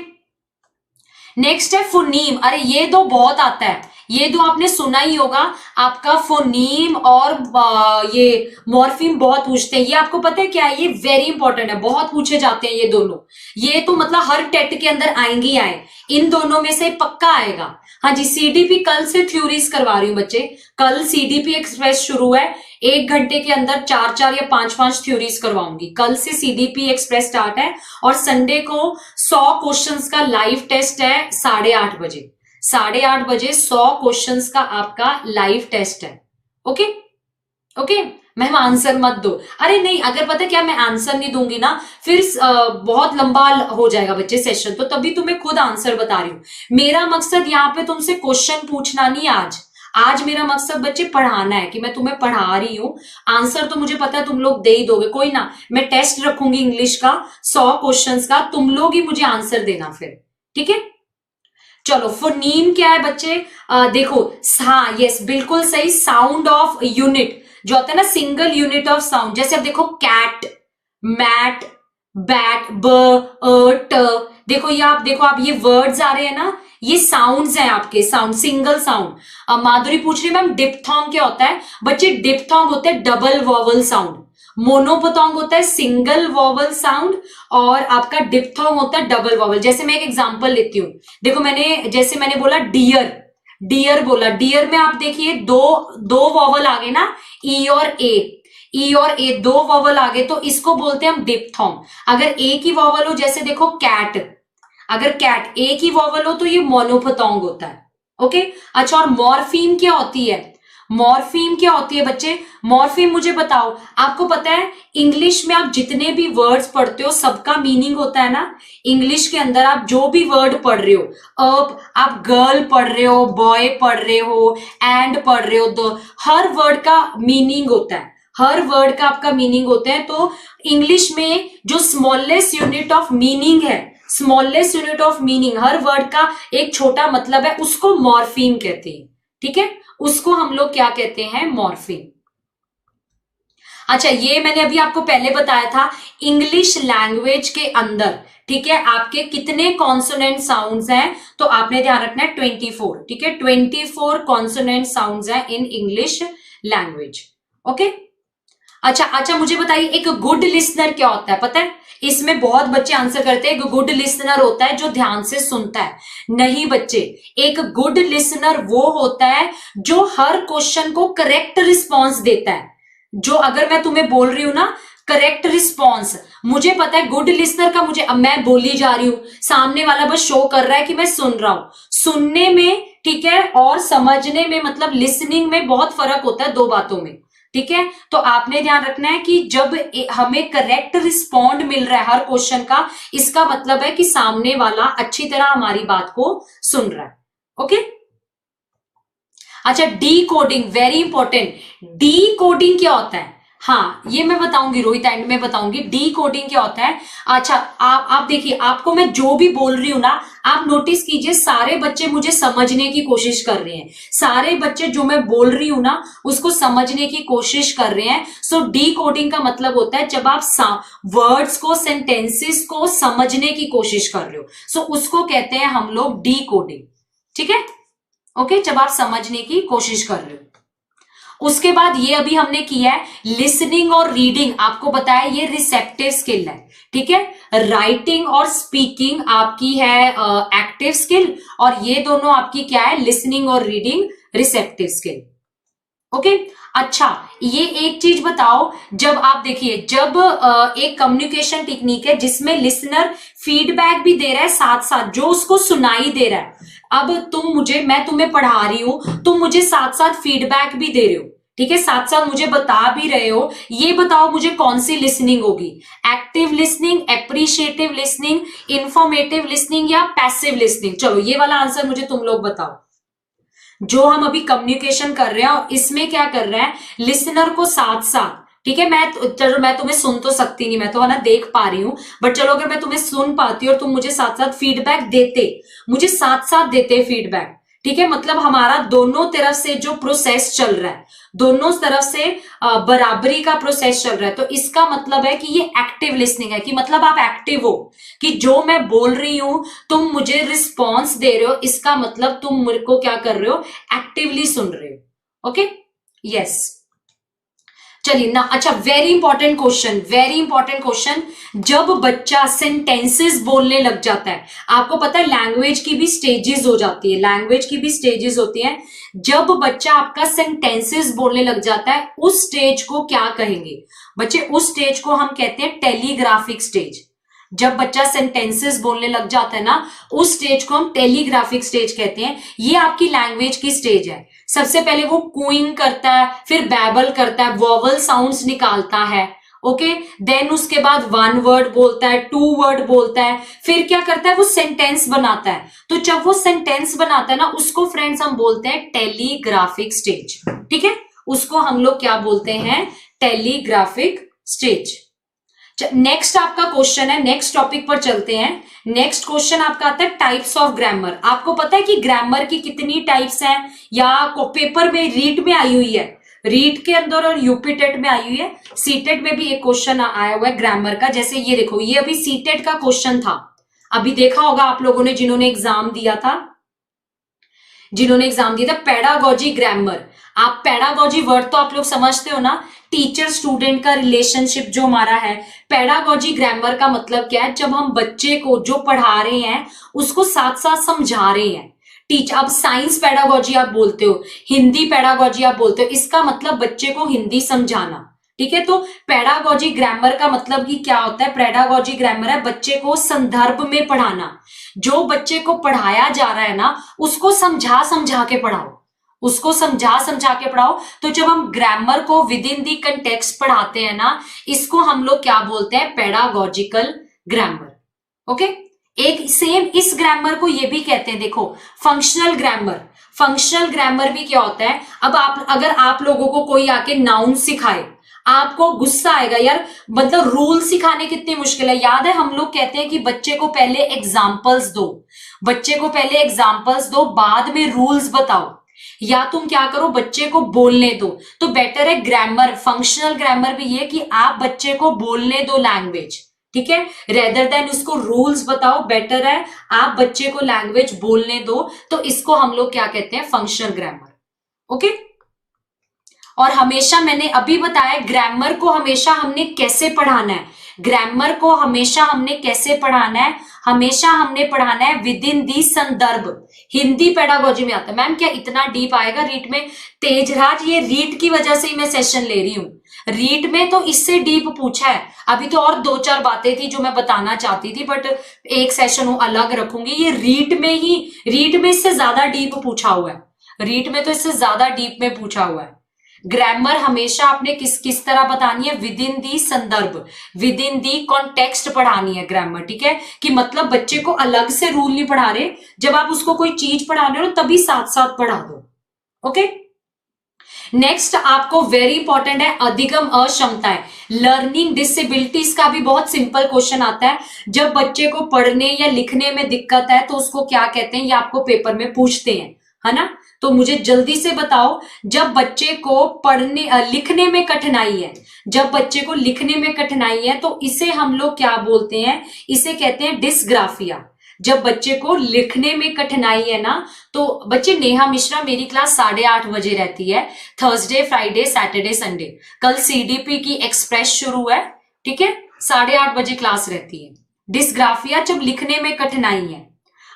नेक्स्ट है फोनीम। अरे ये दो बहुत आता है, ये दो आपने सुना ही होगा, आपका फोनीम और ये मॉर्फीम बहुत पूछते हैं। ये आपको पता है क्या है? ये वेरी इंपॉर्टेंट है, बहुत पूछे जाते हैं ये दोनों। ये तो मतलब हर टेट के अंदर आएंगे ही आए, इन दोनों में से पक्का आएगा। हाँ जी, सीडीपी कल से थ्योरीज करवा रही हूँ बच्चे, कल सीडीपी एक्सप्रेस शुरू है, 1 घंटे के अंदर 4 या 5 थ्योरीज करवाऊंगी। कल से सीडीपी एक्सप्रेस स्टार्ट है और संडे को 100 क्वेश्चंस का लाइव टेस्ट है 8:30 बजे। 8:30 बजे 100 क्वेश्चंस का आपका लाइव टेस्ट है। ओके ओके, मैम आंसर मत दो। अरे नहीं, अगर पता क्या, मैं आंसर नहीं दूंगी ना, फिर बहुत लंबा हो जाएगा बच्चे सेशन, तो तभी तुम्हें खुद आंसर बता रही हूँ। मेरा मकसद यहाँ पे तुमसे क्वेश्चन पूछना नहीं, आज मेरा मकसद बच्चे पढ़ाना है, कि मैं तुम्हें पढ़ा रही हूँ। आंसर तो मुझे पता है तुम लोग दे ही दोगे, कोई ना, मैं टेस्ट रखूंगी इंग्लिश का 100 क्वेश्चंस का, तुम लोग ही मुझे आंसर देना फिर, ठीक है। चलो, फोनीम क्या है बच्चे? देखो, हाँ यस, बिल्कुल सही, साउंड ऑफ यूनिट जो होता है ना, सिंगल यूनिट ऑफ साउंड। जैसे अब देखो, कैट, मैट, बैट, ब, ट, देखो ये आप देखो, आप ये वर्ड्स आ रहे हैं ना, ये साउंड्स हैं आपके, साउंड, सिंगल साउंड। माधुरी पूछ रही है मैम डिप्थोंग क्या होता है? बच्चे डिप्थोंग होता है डबल वॉवल साउंड, मोनोपोथोंग होता है सिंगल वॉवल साउंड, और आपका डिप्थोंग होता है डबल वॉवल। जैसे मैं एक एग्जांपल लेती हूँ, देखो जैसे मैंने बोला डियर, डियर बोला, डियर में आप देखिए दो वॉवल आ गए ना, ई और ए, दो वॉवल आ गए, तो इसको बोलते हैं हम डिप्थोंग। अगर एक ही वॉवल हो, जैसे देखो कैट, अगर कैट एक ही वॉवल हो तो ये मोनोपोथोंग होता है। ओके, अच्छा, और मॉर्फीम क्या होती है? मॉर्फीम क्या होती है बच्चे? मॉर्फीम मुझे बताओ, आपको पता है इंग्लिश में आप जितने भी वर्ड्स पढ़ते हो सबका मीनिंग होता है ना। इंग्लिश के अंदर आप जो भी वर्ड पढ़ रहे हो, अब आप गर्ल पढ़ रहे हो, बॉय पढ़ रहे हो, एंड पढ़ रहे हो, तो हर वर्ड का मीनिंग होता है, हर वर्ड का आपका मीनिंग होता है। तो इंग्लिश में जो स्मॉलेस्ट यूनिट ऑफ मीनिंग है, smallest unit of meaning, her word का एक छोटा मतलब है, उसको मॉर्फीम कहते हैं, ठीक है, उसको हम लोग क्या कहते हैं? मॉर्फीम। अच्छा, ये मैंने अभी आपको पहले बताया था, इंग्लिश लैंग्वेज के अंदर, ठीक है, आपके कितने कॉन्सोनेंट साउंड्स हैं, तो आपने ध्यान रखना है 24, ठीक है, 24 कॉन्सोनेंट साउंड्स हैं इन इंग्लिश लैंग्वेज। ओके, अच्छा, मुझे बताइए एक गुड लिसनर क्या होता है? पता है, इसमें बहुत बच्चे आंसर करते हैं, एक गुड लिसनर होता है जो ध्यान से सुनता है। नहीं बच्चे, एक गुड लिसनर वो होता है जो हर क्वेश्चन को करेक्ट रिस्पॉन्स देता है। जो अगर मैं तुम्हें बोल रही हूं ना करेक्ट रिस्पॉन्स, मुझे पता है गुड लिसनर का, मुझे, अब मैं बोली जा रही हूं, सामने वाला बस शो कर रहा है कि मैं सुन रहा हूं। सुनने में, ठीक है, और समझने में, मतलब लिसनिंग में बहुत फर्क होता है दो बातों में, ठीक है। तो आपने ध्यान रखना है कि जब हमें करेक्ट रिस्पॉन्ड मिल रहा है हर क्वेश्चन का, इसका मतलब है कि सामने वाला अच्छी तरह हमारी बात को सुन रहा है। ओके, अच्छा, D coding very important. D coding क्या होता है? हाँ, ये मैं बताऊंगी रोहित, एंड में बताऊंगी डी कोडिंग क्या होता है। अच्छा, आप देखिए, आपको मैं जो भी बोल रही हूं ना, आप नोटिस कीजिए, सारे बच्चे मुझे समझने की कोशिश कर रहे हैं, सारे बच्चे जो मैं बोल रही हूं ना उसको समझने की कोशिश कर रहे हैं। सो डी कोडिंग का मतलब होता है जब आप वर्ड्स को, सेंटेंसेस को समझने की कोशिश कर रहे हो, सो उसको कहते हैं हम लोग डी कोडिंग, ठीक है। ओके, जब आप समझने की कोशिश कर रहे हो। उसके बाद ये अभी हमने किया है लिसनिंग और रीडिंग, आपको बताया ये रिसेप्टिव स्किल है, ठीक है। राइटिंग और स्पीकिंग आपकी है एक्टिव स्किल, और ये दोनों आपकी क्या है? लिसनिंग और रीडिंग रिसेप्टिव स्किल। ओके, अच्छा, ये एक चीज बताओ, जब आप देखिए, जब एक कम्युनिकेशन टेक्निक है जिसमें लिसनर फीडबैक भी दे रहा है साथ साथ, जो उसको सुनाई दे रहा है। अब मैं तुम्हें पढ़ा रही हूं, तुम मुझे साथ साथ फीडबैक भी दे रहे हो, ठीक है, साथ साथ मुझे बता भी रहे हो। ये बताओ मुझे कौन सी लिसनिंग होगी? Active listening, appreciative listening, informative listening, या पैसिव लिसनिंग? चलो ये वाला आंसर मुझे तुम लोग बताओ। जो हम अभी कम्युनिकेशन कर रहे हैं, और इसमें क्या कर रहे हैं, लिसनर को साथ साथ, ठीक है, चलो मैं तुम्हें सुन तो सकती नहीं, मैं तो है ना देख पा रही हूं, बट चलो अगर मैं तुम्हें सुन पाती और तुम मुझे साथ साथ फीडबैक देते, मुझे साथ साथ देते फीडबैक, ठीक है, मतलब हमारा दोनों तरफ से जो प्रोसेस चल रहा है, दोनों तरफ से बराबरी का प्रोसेस चल रहा है, तो इसका मतलब है कि ये एक्टिव लिसनिंग है, कि मतलब आप एक्टिव हो, कि जो मैं बोल रही हूं तुम मुझे रिस्पॉन्स दे रहे हो, इसका मतलब तुम मेरे को क्या कर रहे हो, एक्टिवली सुन रहे हो। ओके, यस, चलिए ना। अच्छा, very important question, very important question, जब बच्चा सेंटेंसेस बोलने लग जाता है, आपको पता है लैंग्वेज की भी स्टेजेस हो जाती है, लैंग्वेज की भी स्टेजेस होती है, जब बच्चा आपका सेंटेंसेस बोलने लग जाता है, उस स्टेज को क्या कहेंगे बच्चे, उस स्टेज को हम कहते हैं टेलीग्राफिक स्टेज। जब बच्चा सेंटेंसेस बोलने लग जाता है ना, उस स्टेज को हम टेलीग्राफिक स्टेज कहते हैं। ये आपकी लैंग्वेज की स्टेज है। सबसे पहले वो कूइंग करता है, फिर बैबल करता है, वॉवल साउंड्स निकालता है, ओके, देन उसके बाद वन वर्ड बोलता है, टू वर्ड बोलता है, फिर क्या करता है, वो सेंटेंस बनाता है। तो जब वो सेंटेंस बनाता है ना, उसको फ्रेंड्स हम बोलते हैं टेलीग्राफिक स्टेज, ठीक है, उसको हम लोग क्या बोलते हैं, टेलीग्राफिक स्टेज। नेक्स्ट आपका क्वेश्चन है, नेक्स्ट टॉपिक पर चलते हैं। नेक्स्ट क्वेश्चन आपका आता है टाइप्स ऑफ ग्रामर। आपको पता है कि ग्रामर की कितनी टाइप्स हैं, या पेपर में रीट में आई हुई है, रीट के अंदर और यूपी टेट में आई हुई है, सीटेट में भी एक क्वेश्चन आया हुआ है ग्रामर का। जैसे ये देखो, ये अभी सीटेट का क्वेश्चन था, अभी देखा होगा आप लोगों ने जिन्होंने एग्जाम दिया था, पेडागोजी ग्रामर। आप पेडागोजी वर्ड तो आप लोग समझते हो ना, टीचर स्टूडेंट का रिलेशनशिप जो हमारा है। पेडागोजी ग्रामर का मतलब क्या है, जब हम बच्चे को जो पढ़ा रहे हैं उसको साथ साथ समझा रहे हैं। टीचर, अब साइंस पेडागोजी आप बोलते हो, हिंदी पेडागोजी आप बोलते हो, इसका मतलब बच्चे को हिंदी समझाना, ठीक है। तो पेडागोजी ग्रामर का मतलब कि क्या होता है, पेडागोजी ग्रामर है बच्चे को संदर्भ में पढ़ाना, जो बच्चे को पढ़ाया जा रहा है ना, उसको समझा समझा के पढ़ाओ, उसको समझा समझा के पढ़ाओ। तो जब हम ग्रामर को विद इन दी कंटेक्स्ट पढ़ाते हैं ना, इसको हम लोग क्या बोलते हैं, पेडागोजिकल ग्रामर। ओके, एक सेम इस ग्रामर को ये भी कहते हैं, देखो, फंक्शनल ग्रामर। फंक्शनल ग्रामर भी क्या होता है, अब आप, अगर आप लोगों को कोई आके नाउन सिखाए, आपको गुस्सा आएगा यार, मतलब रूल सिखाने कितनी मुश्किल है। याद है हम लोग कहते हैं कि बच्चे को पहले एग्जाम्पल्स दो, बच्चे को पहले एग्जाम्पल्स दो, बाद में रूल्स बताओ, या तुम क्या करो, बच्चे को बोलने दो। तो बेटर है ग्रामर, फंक्शनल ग्रामर भी ये कि आप बच्चे को बोलने दो लैंग्वेज, ठीक है, रेदर देन उसको रूल्स बताओ, बेटर है आप बच्चे को लैंग्वेज बोलने दो। तो इसको हम लोग क्या कहते हैं, फंक्शनल ग्रामर। ओके, और हमेशा मैंने अभी बताया ग्रामर को हमेशा हमने कैसे पढ़ाना है, ग्रामर को हमेशा हमने कैसे पढ़ाना है, हमेशा हमने पढ़ाना है विद इन दी संदर्भ। हिंदी पेडागोजी में आता है, मैम क्या इतना डीप आएगा रीट में? तेजराज, ये रीट की वजह से ही मैं सेशन ले रही हूँ, रीट में तो इससे डीप पूछा है। अभी तो और दो चार बातें थी जो मैं बताना चाहती थी, बट एक सेशन अलग रखूंगी। ये रीट में ही, रीट में इससे ज्यादा डीप पूछा हुआ है, रीट में तो इससे ज्यादा डीप में पूछा हुआ है। ग्रामर हमेशा आपने किस किस तरह बतानी है, विद इन दी संदर्भ, विद इन दी कॉन्टेक्स्ट पढ़ानी है ग्रामर, ठीक है, कि मतलब बच्चे को अलग से रूल नहीं पढ़ा रहे, जब आप उसको कोई चीज पढ़ा रहे हो तभी साथ साथ पढ़ा दो। ओके, नेक्स्ट आपको वेरी इंपॉर्टेंट है अधिगम अक्षमताएं, लर्निंग डिसेबिलिटीज का भी बहुत सिंपल क्वेश्चन आता है। जब बच्चे को पढ़ने या लिखने में दिक्कत है तो उसको क्या कहते हैं, ये आपको पेपर में पूछते हैं, है ना। तो मुझे जल्दी से बताओ, जब बच्चे को पढ़ने लिखने में कठिनाई है, जब बच्चे को लिखने में कठिनाई है तो इसे हम लोग क्या बोलते हैं, इसे कहते हैं डिस्ग्राफिया। जब बच्चे को लिखने में कठिनाई है ना, तो बच्चे, नेहा मिश्रा मेरी क्लास 8:30 बजे रहती है, थर्सडे फ्राइडे सैटरडे संडे। कल सीडीपी की एक्सप्रेस शुरू है, ठीक है, 8:30 बजे क्लास रहती है। डिस्ग्राफिया जब लिखने में कठिनाई है।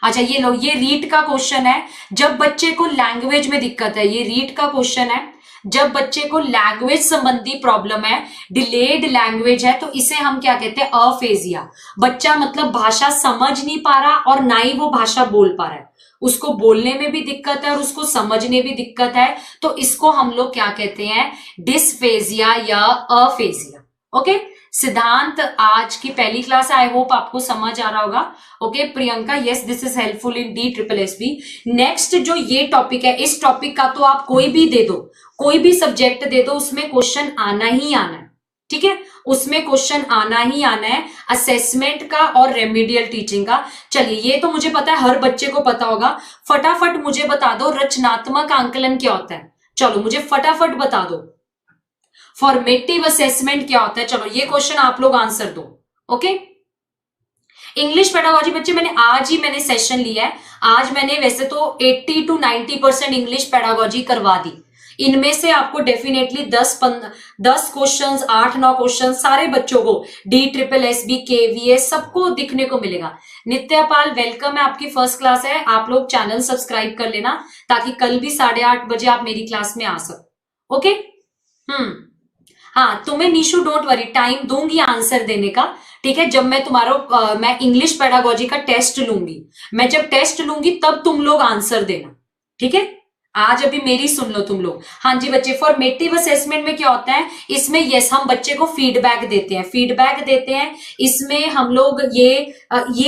अच्छा, ये लो, ये रीट का क्वेश्चन है, जब बच्चे को लैंग्वेज में दिक्कत है, ये रीट का क्वेश्चन है, जब बच्चे को लैंग्वेज संबंधी प्रॉब्लम है, डिलेड लैंग्वेज है, तो इसे हम क्या कहते हैं, अफेजिया। बच्चा मतलब भाषा समझ नहीं पा रहा और ना ही वो भाषा बोल पा रहा है, उसको बोलने में भी दिक्कत है और उसको समझने भी दिक्कत है, तो इसको हम लोग क्या कहते हैं, डिस्फेजिया या अफेजिया। ओके, सिद्धांत आज की पहली क्लास, आई होप आपको समझ आ रहा होगा। Okay Priyanka, yes this is helpful in D triple S B. Next जो ये टॉपिक है, इस टॉपिक का तो आप कोई भी दे दो, कोई भी सब्जेक्ट दे दो, उसमें क्वेश्चन आना ही आना है, ठीक है, उसमें क्वेश्चन आना ही आना है, असेसमेंट का और रेमेडियल टीचिंग का। चलिए ये तो मुझे पता है, हर बच्चे को पता होगा। फटाफट मुझे बता दो रचनात्मक आंकलन क्या होता है। चलो मुझे फटाफट बता दो फॉर्मेटिव असेसमेंट क्या होता है। चलो ये क्वेश्चन आप लोग आंसर दो। ओके, इंग्लिश पेडागोजी बच्चे मैंने सेशन लिया है। आज मैंने वैसे तो 80 to 90% इंग्लिश पेडागोजी करवा दी। इनमें से आपको डेफिनेटली 10 क्वेश्चंस, 8-9 क्वेश्चन सारे बच्चों को D triple S B KVS सबको दिखने को मिलेगा। नित्यापाल वेलकम है, आपकी फर्स्ट क्लास है। आप लोग चैनल सब्सक्राइब कर लेना ताकि कल भी 8:30 बजे आप मेरी क्लास में आ सको। ओके, हाँ तुम्हें निशु डोंट वरी, टाइम दूंगी आंसर देने का, ठीक है। जब मैं मैं इंग्लिश पेडागोजी का टेस्ट लूंगी, मैं जब टेस्ट लूंगी तब तुम लोग आंसर देना, ठीक है। आज अभी मेरी सुन लो तुम लोग। हाँ जी बच्चे, फॉर्मेटिव असेसमेंट में क्या होता है, इसमें यस हम बच्चे को फीडबैक देते हैं। इसमें हम लोग ये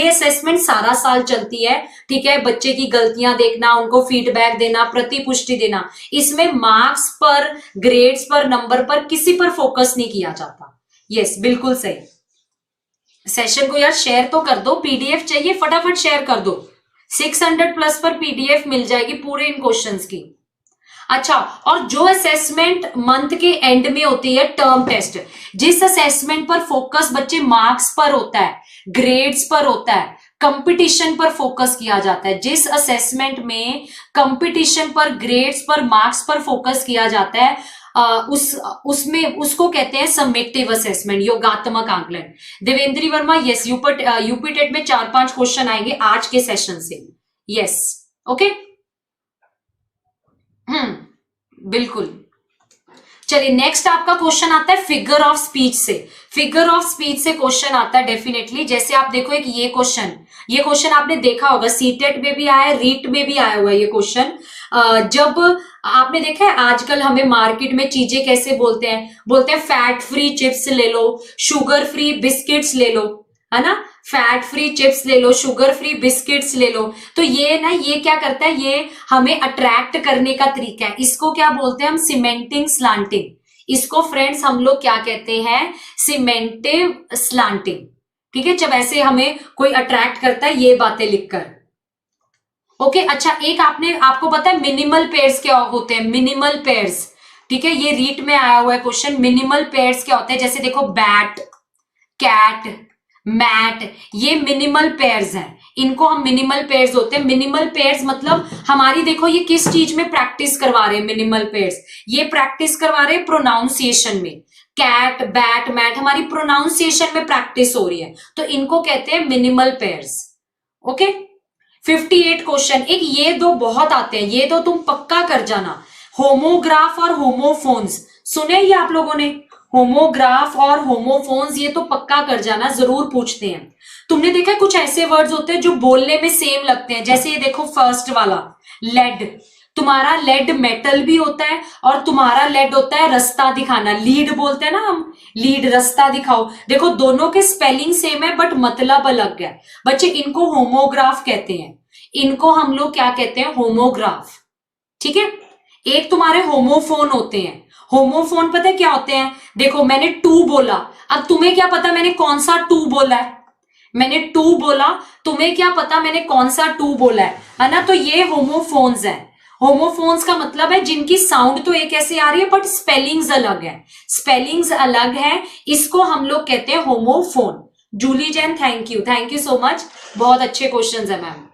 असेसमेंट सारा साल चलती है, ठीक है। बच्चे की गलतियां देखना, उनको फीडबैक देना, प्रतिपुष्टि देना। इसमें मार्क्स पर, ग्रेड्स पर, नंबर पर, किसी पर फोकस नहीं किया जाता। यस बिल्कुल सही। सेशन को यार शेयर तो कर दो, पीडीएफ चाहिए फटाफट शेयर कर दो। 600 प्लस पर पीडीएफ मिल जाएगी पूरे इन क्वेश्चंस की। अच्छा, और जो असेसमेंट मंथ के एंड में होती है टर्म टेस्ट, जिस असेसमेंट पर फोकस बच्चे मार्क्स पर होता है, ग्रेड्स पर होता है, कंपटीशन पर फोकस किया जाता है, जिस असेसमेंट में कंपटीशन पर, ग्रेड्स पर, मार्क्स पर फोकस किया जाता है, उसमें उसको कहते हैं समेटिव असेसमेंट, योगात्मक आंकलन। देवेंद्री वर्मा, यस यूपी टेट में 4-5 क्वेश्चन आएंगे आज के सेशन से। यस ओके, बिल्कुल। चलिए नेक्स्ट आपका क्वेश्चन आता है फिगर ऑफ स्पीच से। फिगर ऑफ स्पीच से क्वेश्चन आता है डेफिनेटली। जैसे आप देखो एक ये क्वेश्चन आपने देखा होगा, सीटेट में भी आया है, रीट में भी आया हुआ है ये क्वेश्चन। जब आपने देखा है आजकल हमें मार्केट में चीजें कैसे बोलते हैं फैट फ्री चिप्स ले लो, शुगर फ्री बिस्किट्स ले लो, है ना, फैट फ्री चिप्स ले लो, शुगर फ्री बिस्किट्स ले लो। तो ये क्या करता है, ये हमें अट्रैक्ट करने का तरीका है। इसको क्या बोलते हैं हम, सीमेंटिंग स्लांटिंग। इसको फ्रेंड्स हम लोग क्या कहते हैं, सीमेंटिव स्लांटिंग, ठीक है। जब ऐसे हमें कोई अट्रैक्ट करता है ये बातें लिखकर। ओके अच्छा, एक आपको पता है मिनिमल पेयर्स क्या होते हैं, मिनिमल पेयर्स, ठीक है। ये रीट में आया हुआ है क्वेश्चन, मिनिमल पेयर्स क्या होते हैं। जैसे देखो बैट, कैट, मैट, ये मिनिमल पेयर्स हैं, इनको हम मिनिमल पेयर्स होते हैं। मिनिमल पेयर्स मतलब हमारी, देखो ये किस चीज में प्रैक्टिस करवा रहे हैं मिनिमल पेयर्स, ये प्रैक्टिस करवा रहे हैं प्रोनाउंसिएशन में। कैट, बैट, मैट हमारी प्रोनाउंसिएशन में प्रैक्टिस हो रही है, तो इनको कहते हैं मिनिमल पेयर्स। ओके 58 क्वेश्चन, एक ये दो बहुत आते हैं, ये दो तुम पक्का कर जाना, होमोग्राफ और होमोफोन्स। सुने ये आप लोगों ने, होमोग्राफ और होमोफोन्स, ये तो पक्का कर जाना, जरूर पूछते हैं। तुमने देखा कुछ ऐसे वर्ड्स होते हैं जो बोलने में सेम लगते हैं। जैसे ये देखो फर्स्ट वाला लेड, तुम्हारा लेड मेटल भी होता है और तुम्हारा लेड होता है रास्ता दिखाना, लीड बोलते हैं ना हम, लीड रास्ता दिखाओ। देखो दोनों के स्पेलिंग सेम है बट मतलब अलग है बच्चे, इनको होमोग्राफ कहते हैं, इनको हम लोग क्या कहते हैं, होमोग्राफ, ठीक है। एक तुम्हारे होमोफोन होते हैं, होमोफोन पता है क्या होते हैं, देखो मैंने टू बोला, अब तुम्हें क्या पता मैंने कौन सा टू बोला है, मैंने टू बोला, तुम्हें क्या पता मैंने कौन सा टू बोला है ना। तो ये होमोफोन्स है। होमोफोन्स का मतलब है जिनकी साउंड तो एक ऐसे आ रही है बट स्पेलिंग्स अलग है, स्पेलिंग्स अलग है, इसको हम लोग कहते हैं homophone. Julie Jain thank you so much, बहुत अच्छे क्वेश्चंस है मैम।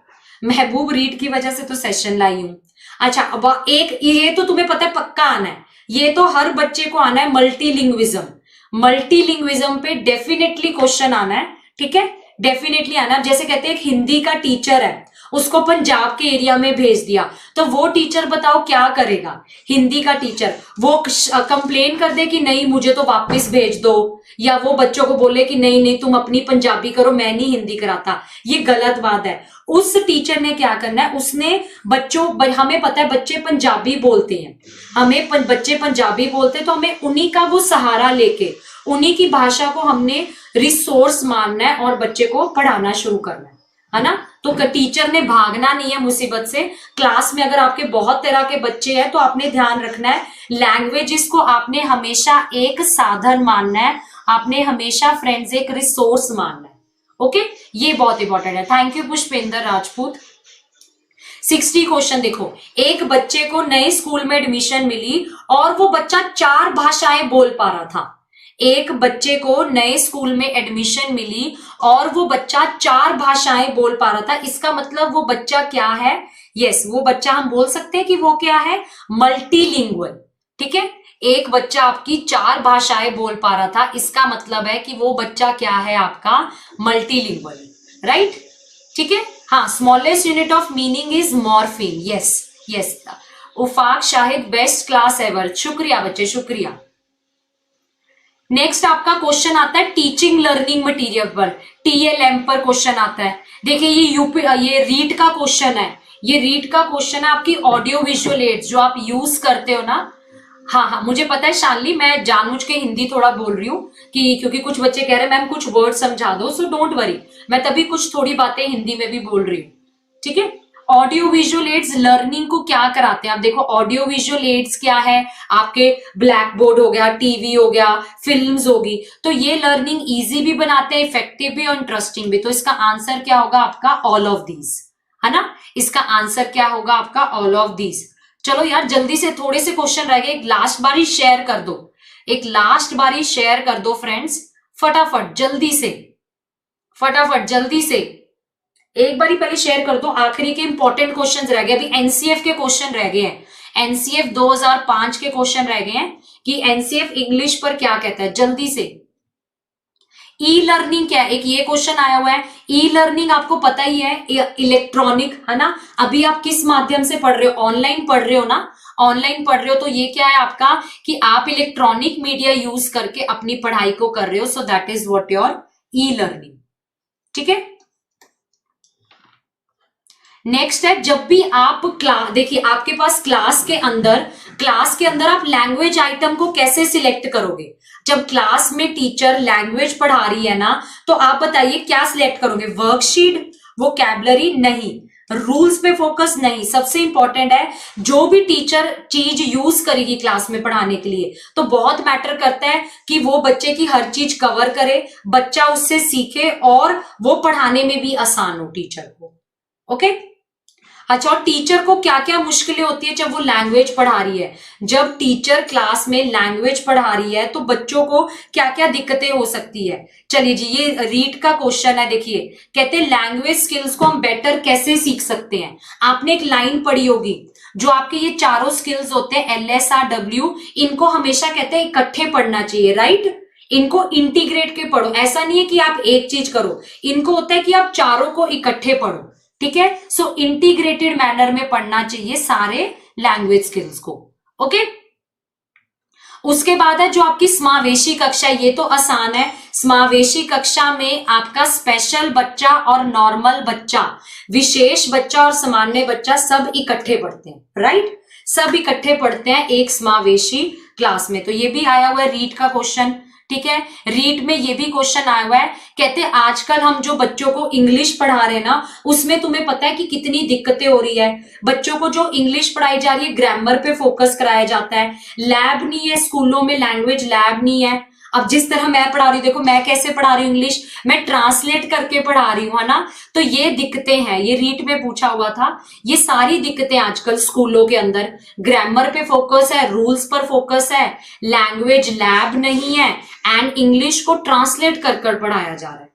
महबूब रीड की वजह से तो सेशन लाई हूं। अच्छा अब एक ये तो तुम्हें पता है पक्का आना है, ये तो हर बच्चे को आना है, मल्टीलिंग्विज्म। मल्टीलिंग्विज्म पे डेफिनेटली क्वेश्चन आना है, ठीक है, डेफिनेटली आना। जैसे कहते हैं एक हिंदी का टीचर है, उसको पंजाब के एरिया में भेज दिया, तो वो टीचर बताओ क्या करेगा, हिंदी का टीचर वो कंप्लेन कर दे कि नहीं मुझे तो वापस भेज दो, या वो बच्चों को बोले कि नहीं तुम अपनी पंजाबी करो, मैं नहीं हिंदी कराता, ये गलत बात है। उस टीचर ने क्या करना है, उसने हमें पता है बच्चे पंजाबी बोलते हैं, बच्चे पंजाबी बोलते हैं, तो हमें उन्हीं का वो सहारा लेके, उन्हीं की भाषा को हमने रिसोर्स मानना है और बच्चे को पढ़ाना शुरू करना है ना। तो टीचर ने भागना नहीं है मुसीबत से। क्लास में अगर आपके बहुत तरह के बच्चे हैं तो आपने ध्यान रखना है, लैंग्वेजेस को आपने हमेशा एक साधन मानना है, आपने हमेशा फ्रेंड्स एक रिसोर्स मानना है। ओके, ये बहुत इंपॉर्टेंट है। Thank you Pushpendra Rajput. 60 question देखो, एक बच्चे को नए स्कूल में एडमिशन मिली और वो बच्चा 4 भाषाएं बोल पा रहा था। एक बच्चे को नए स्कूल में एडमिशन मिली और वो बच्चा 4 भाषाएं बोल पा रहा था। इसका मतलब वो बच्चा क्या है? यस, वो बच्चा हम बोल सकते हैं कि वो क्या है? मल्टीलिंगुअल। ठीक है, एक बच्चा आपकी 4 भाषाएं बोल पा रहा था, इसका मतलब है कि वो बच्चा क्या है? आपका मल्टीलिंगुअल, राइट? ठीक है, हाँ, smallest unit of meaning is morpheme. Yes yes, Ufaq Shahid best class ever. शुक्रिया बच्चे, शुक्रिया। नेक्स्ट आपका क्वेश्चन आता है टीचिंग लर्निंग मटेरियल पर, TLM पर क्वेश्चन आता है। देखिए ये रीड का क्वेश्चन है, ये रीड का क्वेश्चन है आपकी ऑडियो विजुअल एड्स जो आप यूज करते हो ना। हाँ हाँ, मुझे पता है शानली, मैं जानबूझ के हिंदी थोड़ा बोल रही हूँ कि क्योंकि कुछ बच्चे कह रहे हैं मैम कुछ वर्ड समझा दो, सो डोंट वरी, मैं तभी कुछ थोड़ी बातें हिंदी में भी बोल रही हूँ। ठीक है, ऑडियो विजुअल एड्स लर्निंग को क्या कराते हैं? आप देखो ऑडियो विजुअल एड्स क्या है, आपके ब्लैक बोर्ड हो गया, टीवी हो गया, फिल्म्स होगी, तो ये लर्निंग इजी भी बनाते हैं, इफेक्टिव भी और इंटरेस्टिंग भी। तो इसका आंसर क्या होगा आपका? ऑल ऑफ दीज, है ना। इसका आंसर क्या होगा आपका? All of these. चलो यार जल्दी से, थोड़े से क्वेश्चन रह गए, एक लास्ट बारी शेयर कर दो, एक लास्ट बारी शेयर कर दो फ्रेंड्स, फटाफट जल्दी से, फटाफट जल्दी से एक बारी पहले शेयर कर दो। आखिरी के इंपॉर्टेंट क्वेश्चंस रह गए, अभी एनसीएफ के क्वेश्चन रह गए हैं, एनसीएफ 2005 के क्वेश्चन रह गए हैं कि एनसीएफ इंग्लिश पर क्या कहता है। जल्दी से, ई लर्निंग क्या है? एक ये क्वेश्चन आया हुआ है। ई लर्निंग आपको पता ही है, इलेक्ट्रॉनिक, है ना। अभी आप किस माध्यम से पढ़ रहे हो? ऑनलाइन पढ़ रहे हो ना, ऑनलाइन पढ़ रहे हो, तो ये क्या है आपका कि आप इलेक्ट्रॉनिक मीडिया यूज करके अपनी पढ़ाई को कर रहे हो। So that is what your e learning. ठीक है, नेक्स्ट है, जब भी आप क्लास, देखिए आपके पास क्लास के अंदर आप लैंग्वेज आइटम को कैसे सिलेक्ट करोगे? जब क्लास में टीचर लैंग्वेज पढ़ा रही है ना, तो आप बताइए क्या सिलेक्ट करोगे? Worksheet, vocabulary? नहीं। रूल्स पे फोकस? नहीं। सबसे इंपॉर्टेंट है, जो भी टीचर चीज यूज करेगी क्लास में पढ़ाने के लिए, तो बहुत मैटर करता है कि वो बच्चे की हर चीज कवर करे, बच्चा उससे सीखे और वो पढ़ाने में भी आसान हो टीचर को। ओके, अच्छा, और टीचर को क्या क्या मुश्किलें होती है जब वो लैंग्वेज पढ़ा रही है? जब टीचर क्लास में लैंग्वेज पढ़ा रही है तो बच्चों को क्या क्या दिक्कतें हो सकती है? चलिए जी, ये रीड का क्वेश्चन है। देखिए, कहते हैं लैंग्वेज स्किल्स को हम बेटर कैसे सीख सकते हैं। आपने एक लाइन पढ़ी होगी, जो आपके ये चारों स्किल्स होते हैं LSRW, इनको हमेशा कहते हैं इकट्ठे पढ़ना चाहिए, राइट? इनको इंटीग्रेट के पढ़ो, ऐसा नहीं है कि आप एक चीज करो, इनको होता है कि आप चारों को इकट्ठे पढ़ो। ठीक है, सो इंटीग्रेटेड मैनर में पढ़ना चाहिए सारे लैंग्वेज स्किल्स को। ओके, उसके बाद है जो आपकी समावेशी कक्षा, ये तो आसान है। समावेशी कक्षा में आपका स्पेशल बच्चा और नॉर्मल बच्चा, विशेष बच्चा और सामान्य बच्चा सब इकट्ठे पढ़ते हैं, राइट? सब इकट्ठे पढ़ते हैं एक समावेशी क्लास में। तो ये भी आया हुआ है रीड का क्वेश्चन। ठीक है, रीड में ये भी क्वेश्चन आया हुआ है, कहते हैं आजकल हम जो बच्चों को इंग्लिश पढ़ा रहे हैं ना, उसमें तुम्हें पता है कि कितनी दिक्कतें हो रही है। बच्चों को जो इंग्लिश पढ़ाई जा रही है, ग्रामर पे फोकस कराया जाता है, लैब नहीं है स्कूलों में, लैंग्वेज लैब नहीं है। अब जिस तरह मैं पढ़ा रही हूँ, देखो मैं कैसे पढ़ा रही हूँ इंग्लिश, मैं ट्रांसलेट करके पढ़ा रही हूँ, है ना। तो ये दिक्कतें हैं, ये रीट में पूछा हुआ था। ये सारी दिक्कतें आजकल स्कूलों के अंदर, ग्रामर पे फोकस है, रूल्स पर फोकस है, लैंग्वेज लैब नहीं है, एंड इंग्लिश को ट्रांसलेट कर कर पढ़ाया जा रहा है।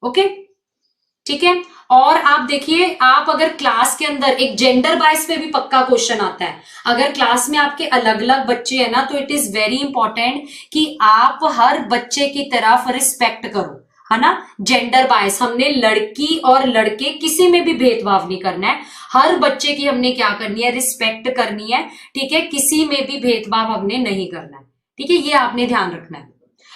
ओके, ठीक है। और आप देखिए, आप अगर क्लास के अंदर एक जेंडर बाइस पे भी पक्का क्वेश्चन आता है। अगर क्लास में आपके अलग अलग बच्चे हैं ना, तो इट इज वेरी इंपॉर्टेंट कि आप हर बच्चे की तरफ रिस्पेक्ट करो, है ना। जेंडर बाइस, हमने लड़की और लड़के किसी में भी भेदभाव नहीं करना है, हर बच्चे की हमने क्या करनी है? रिस्पेक्ट करनी है। ठीक है, किसी में भी भेदभाव हमने नहीं करना है। ठीक है, ये आपने ध्यान रखना है।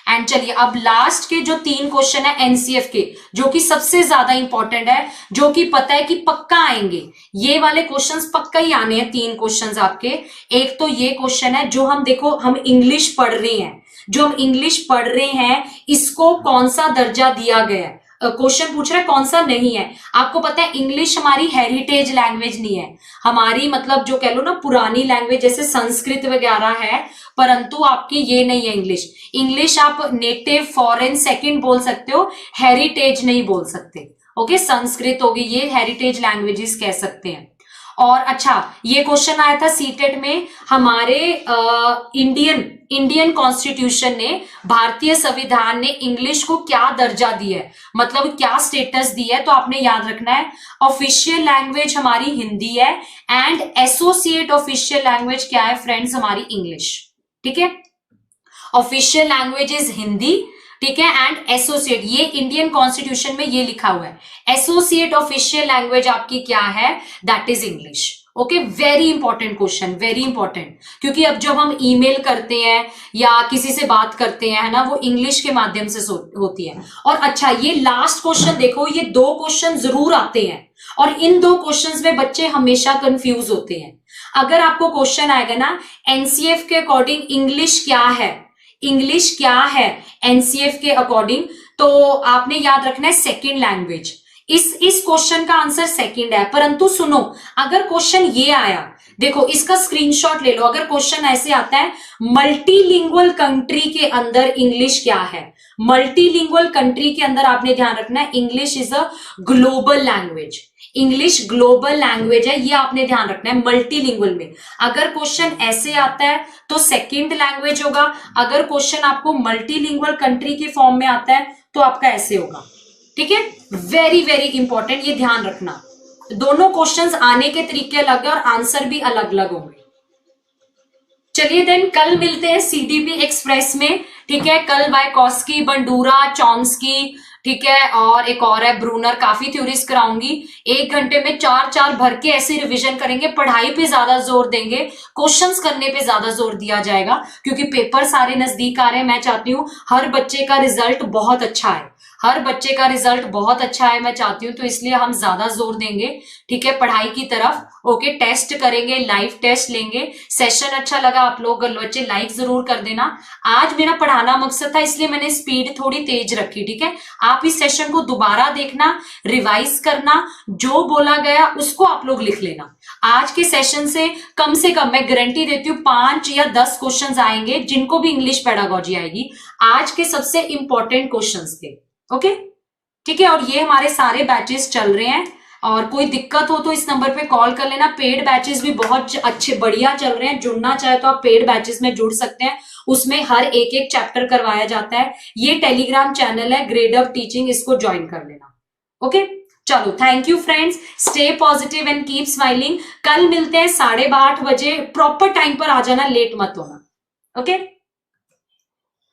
एंड चलिए अब लास्ट के जो 3 क्वेश्चन है एनसीएफ के, जो कि सबसे ज्यादा इंपॉर्टेंट है, जो कि पता है कि पक्का आएंगे, ये वाले क्वेश्चंस पक्का ही आने हैं। 3 क्वेश्चंस आपके, एक तो ये क्वेश्चन है जो हम देखो हम इंग्लिश पढ़ रहे हैं, जो हम इंग्लिश पढ़ रहे हैं इसको कौन सा दर्जा दिया गया है। क्वेश्चन पूछ रहा है कौन सा नहीं है। आपको पता है इंग्लिश हमारी हेरिटेज लैंग्वेज नहीं है, हमारी मतलब जो कह लो ना पुरानी लैंग्वेज जैसे संस्कृत वगैरह है, परंतु आपकी ये नहीं है इंग्लिश। इंग्लिश आप नेटिव, फॉरेन, सेकंड बोल सकते हो, हेरिटेज नहीं बोल सकते। ओके, संस्कृत होगी, ये हेरिटेज लैंग्वेजेस कह सकते हैं। और अच्छा, ये क्वेश्चन आया था सीटेट में, हमारे इंडियन कॉन्स्टिट्यूशन ने, भारतीय संविधान ने इंग्लिश को क्या दर्जा दिया है, मतलब क्या स्टेटस दिया है। तो आपने याद रखना है ऑफिशियल लैंग्वेज हमारी हिंदी है एंड एसोसिएट ऑफिशियल लैंग्वेज क्या है फ्रेंड्स, हमारी इंग्लिश। ठीक है, ऑफिशियल लैंग्वेज इज हिंदी, ठीक है, एंड एसोसिएट, ये इंडियन कॉन्स्टिट्यूशन में ये लिखा हुआ है। एसोसिएट ऑफिशियल लैंग्वेज आपकी क्या है, that is English. Okay, very important question, very important, क्योंकि अब जब हम ईमेल करते हैं या किसी से बात करते हैं, है ना, वो इंग्लिश के माध्यम से होती है। और अच्छा, ये लास्ट क्वेश्चन देखो, ये 2 क्वेश्चन जरूर आते हैं और इन 2 क्वेश्चंस में बच्चे हमेशा कंफ्यूज होते हैं। अगर आपको क्वेश्चन आएगा ना एनसीएफ के अकॉर्डिंग इंग्लिश क्या है, इंग्लिश क्या है एनसीएफ के अकॉर्डिंग, तो आपने याद रखना है सेकंड लैंग्वेज। इस क्वेश्चन का आंसर सेकंड है। परंतु सुनो, अगर क्वेश्चन ये आया, देखो इसका स्क्रीनशॉट ले लो, अगर क्वेश्चन ऐसे आता है मल्टीलिंगुअल कंट्री के अंदर इंग्लिश क्या है, मल्टीलिंगुअल कंट्री के अंदर आपने ध्यान रखना है English is a global language, English global language है, ये आपने ध्यान रखना है मल्टीलिंगुअल में। अगर क्वेश्चन ऐसे आता है तो सेकंड लैंग्वेज होगा, अगर क्वेश्चन आपको मल्टीलिंगुअल कंट्री के फॉर्म में आता है तो आपका ऐसे होगा। ठीक है, वेरी वेरी इंपॉर्टेंट, ये ध्यान रखना। दोनों क्वेश्चंस आने के तरीके अलग है और आंसर भी अलग अलग होंगे। चलिए देन, कल मिलते हैं सीडीपी एक्सप्रेस में। ठीक है, कल वाइकोस्की, बंडूरा, चॉम्स्की, ठीक है, और एक और है ब्रूनर, काफी थ्योरीज कराऊंगी। 1 घंटे में 4 भर के ऐसे रिवीजन करेंगे, पढ़ाई पे ज्यादा जोर देंगे, क्वेश्चंस करने पे ज्यादा जोर दिया जाएगा, क्योंकि पेपर सारे नजदीक आ रहे हैं। मैं चाहती हूँ हर बच्चे का रिजल्ट बहुत अच्छा है, हर बच्चे का रिजल्ट बहुत अच्छा है, मैं चाहती हूँ, तो इसलिए हम ज्यादा जोर देंगे, ठीक है, पढ़ाई की तरफ। ओके, टेस्ट करेंगे, लाइव टेस्ट लेंगे। सेशन अच्छा लगा आप लोग बच्चे लाइक जरूर कर देना। आज मेरा पढ़ाना मकसद था, इसलिए मैंने स्पीड थोड़ी तेज रखी। ठीक है, आप इस सेशन को दोबारा देखना, रिवाइज करना, जो बोला गया उसको आप लोग लिख लेना। आज के सेशन से कम मैं गारंटी देती हूँ 5 या 10 क्वेश्चंस आएंगे, जिनको भी इंग्लिश पेडागोजी आएगी। आज के सबसे इंपॉर्टेंट क्वेश्चंस थे। ओके, ठीक है, और ये हमारे सारे बैचेस चल रहे हैं, और कोई दिक्कत हो तो इस नंबर पे कॉल कर लेना। पेड बैचेस भी बहुत अच्छे बढ़िया चल रहे हैं, जुड़ना चाहे तो आप पेड बैचेस में जुड़ सकते हैं, उसमें हर एक चैप्टर करवाया जाता है। ये टेलीग्राम चैनल है ग्रेड अप टीचिंग, इसको ज्वाइन कर लेना। ओके, चलो, thank you friends, stay positive and keep smiling. कल मिलते हैं 8:30 बजे, प्रॉपर टाइम पर आ जाना, लेट मत होना। ओके।